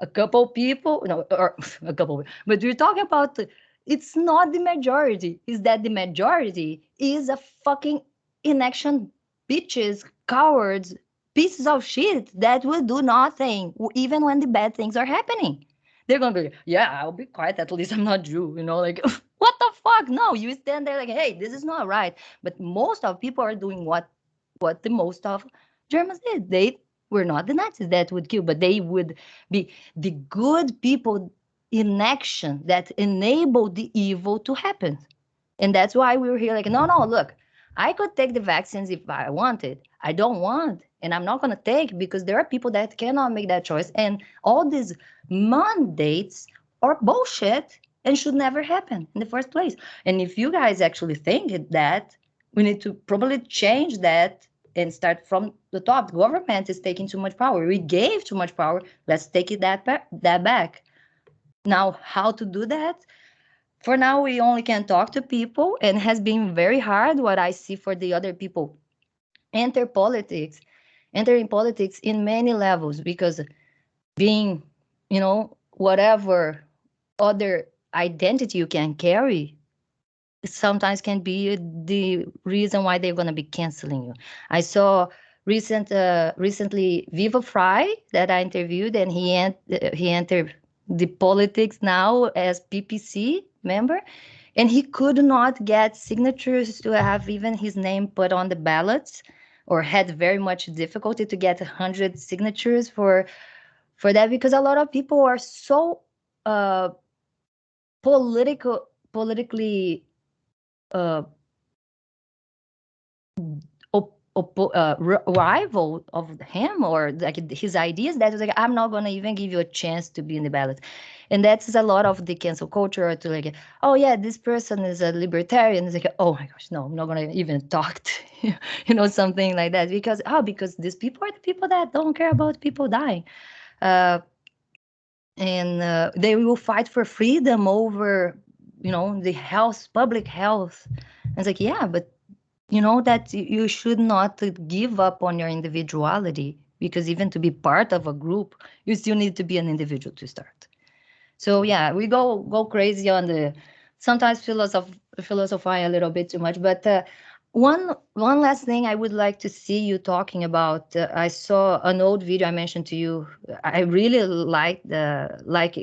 a couple people, no, or a couple, but we're talking about. It's not the majority. Is that the majority is a fucking inaction bitches, cowards, pieces of shit that will do nothing, even when the bad things are happening. They're gonna be, yeah, I'll be quiet. At least I'm not Jew, like, what the fuck? No, you stand there like, hey, this is not right. But most of people are doing what the most of Germans did. They were not the Nazis that would kill, but they would be the good people in action that enable the evil to happen. And that's why we were here like, no, look, I could take the vaccines if I wanted. I don't want, and I'm not going to take because there are people that cannot make that choice. And all these mandates are bullshit and should never happen in the first place. And if you guys actually think that, we need to probably change that and start from the top. The government is taking too much power. We gave too much power. Let's take it that back. Now, how to do that? For now, we only can talk to people, and has been very hard. What I see for the other people entering politics in many levels, because being, whatever other identity you can carry sometimes can be the reason why they're going to be canceling you. I saw recently Viva Fry that I interviewed, and he entered the politics now as PPC member, and he could not get signatures to have even his name put on the ballots, or had very much difficulty to get 100 signatures for that, because a lot of people are so politically rival of him, or like his ideas, that was like, I'm not going to even give you a chance to be in the ballot. And that's a lot of the cancel culture, to like, oh yeah, this person is a libertarian. It's like, oh my gosh, no, I'm not going to even talk to you, something like that, because these people are the people that don't care about people dying. And they will fight for freedom over, the health, public health. And it's like, yeah, but that you should not give up on your individuality, because even to be part of a group, you still need to be an individual to start. So yeah, we go crazy on the sometimes philosophy a little bit too much. But one last thing I would like to see you talking about. I saw an old video I mentioned to you. I really like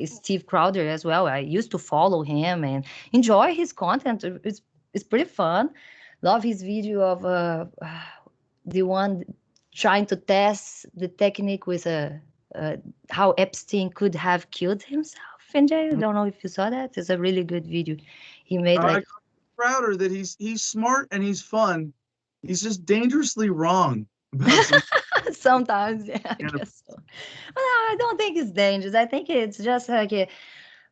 Steve Crowder as well. I used to follow him and enjoy his content. It's pretty fun. Love his video of the one trying to test the technique with how Epstein could have killed himself in jail. I don't know if you saw that. It's a really good video. He made like Crowder that he's smart and he's fun. He's just dangerously wrong about some sometimes. Yeah, I guess so. Well, no, I don't think it's dangerous. I think it's just like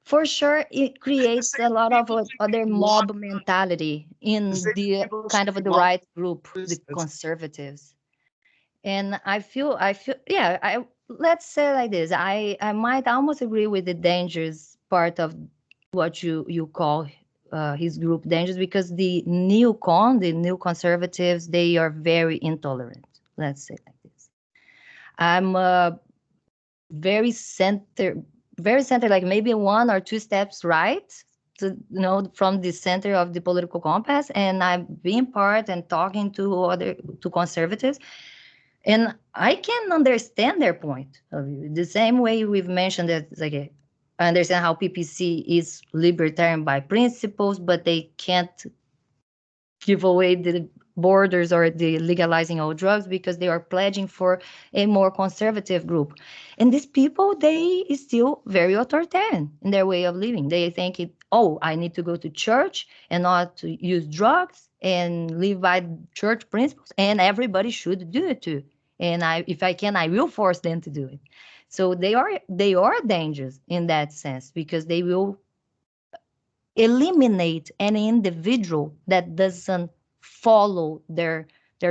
for sure it creates a lot of other mob mentality in the kind of the right group, the conservatives. And I feel, yeah, let's say like this. I might almost agree with the dangerous part of what you call his group dangerous, because the new conservatives, they are very intolerant. Let's say like this. I'm very center, like maybe one or two steps right, to, from the center of the political compass. And I've been part and talking to conservatives, and I can understand their point of view. The same way we've mentioned that, like, I understand how PPC is libertarian by principles, but they can't give away the borders or the legalizing all drugs because they are pledging for a more conservative group. And these people, they is still very authoritarian in their way of living. They think I need to go to church and not to use drugs and live by church principles, and everybody should do it too. And if I can, I will force them to do it. So they are dangerous in that sense, because they will eliminate any individual that doesn't follow their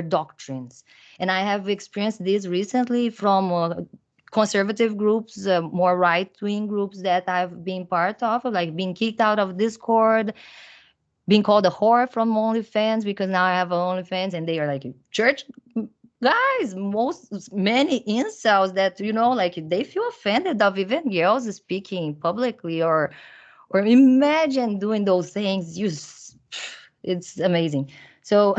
doctrines. And I have experienced this recently from conservative groups, more right-wing groups that I've been part of, like being kicked out of Discord, being called a whore from OnlyFans, because now I have OnlyFans, and they are like, church guys, many incels that, like, they feel offended of even girls speaking publicly, or imagine doing those things. It's amazing. So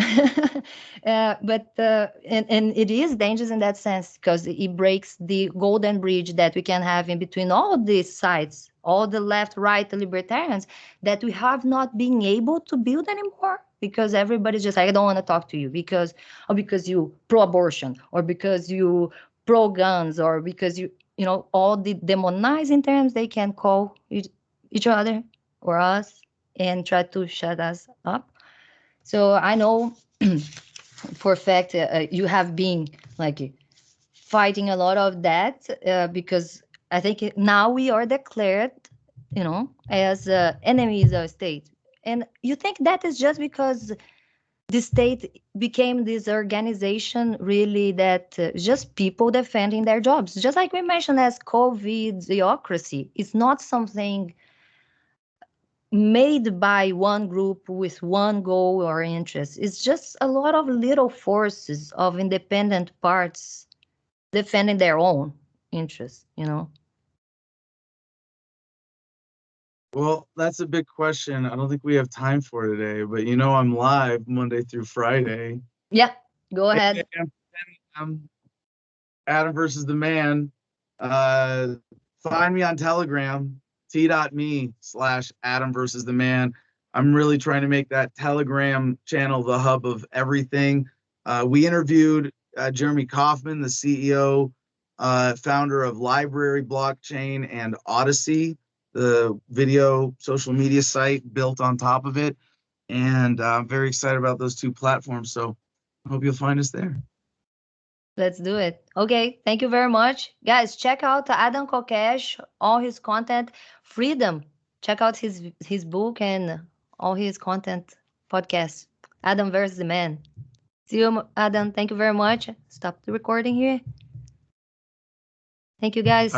and it is dangerous in that sense, because it breaks the golden bridge that we can have in between all these sides, all the left, right, the libertarians, that we have not been able to build anymore, because everybody's just like, I don't want to talk to you because you pro-abortion, or because you pro-guns, or because all the demonizing terms they can call each other or us, and try to shut us up. So I know for a fact you have been like fighting a lot of that, because I think now we are declared, as enemies of state. And you think that is just because the state became this organization, really, that just people defending their jobs, just like we mentioned as Covidiocracy. It's not something made by one group with one goal or interest. It's just a lot of little forces of independent parts defending their own interests. Well, that's a big question. I don't think we have time for today, but I'm live Monday through Friday. Yeah, go ahead. I'm Adam versus the man. Find me on Telegram, t.me/Adam versus the man. I'm really trying to make that Telegram channel the hub of everything. We interviewed Jeremy Kauffman, the CEO, founder of Library Blockchain and Odyssey, the video social media site built on top of it. And I'm very excited about those two platforms. So I hope you'll find us there. Let's do it. Okay, thank you very much. Guys, check out Adam Kokesh, all his content. Freedom. Check out his book and all his content podcasts. Adam versus the man. See you, Adam. Thank you very much. Stop the recording here. Thank you, guys.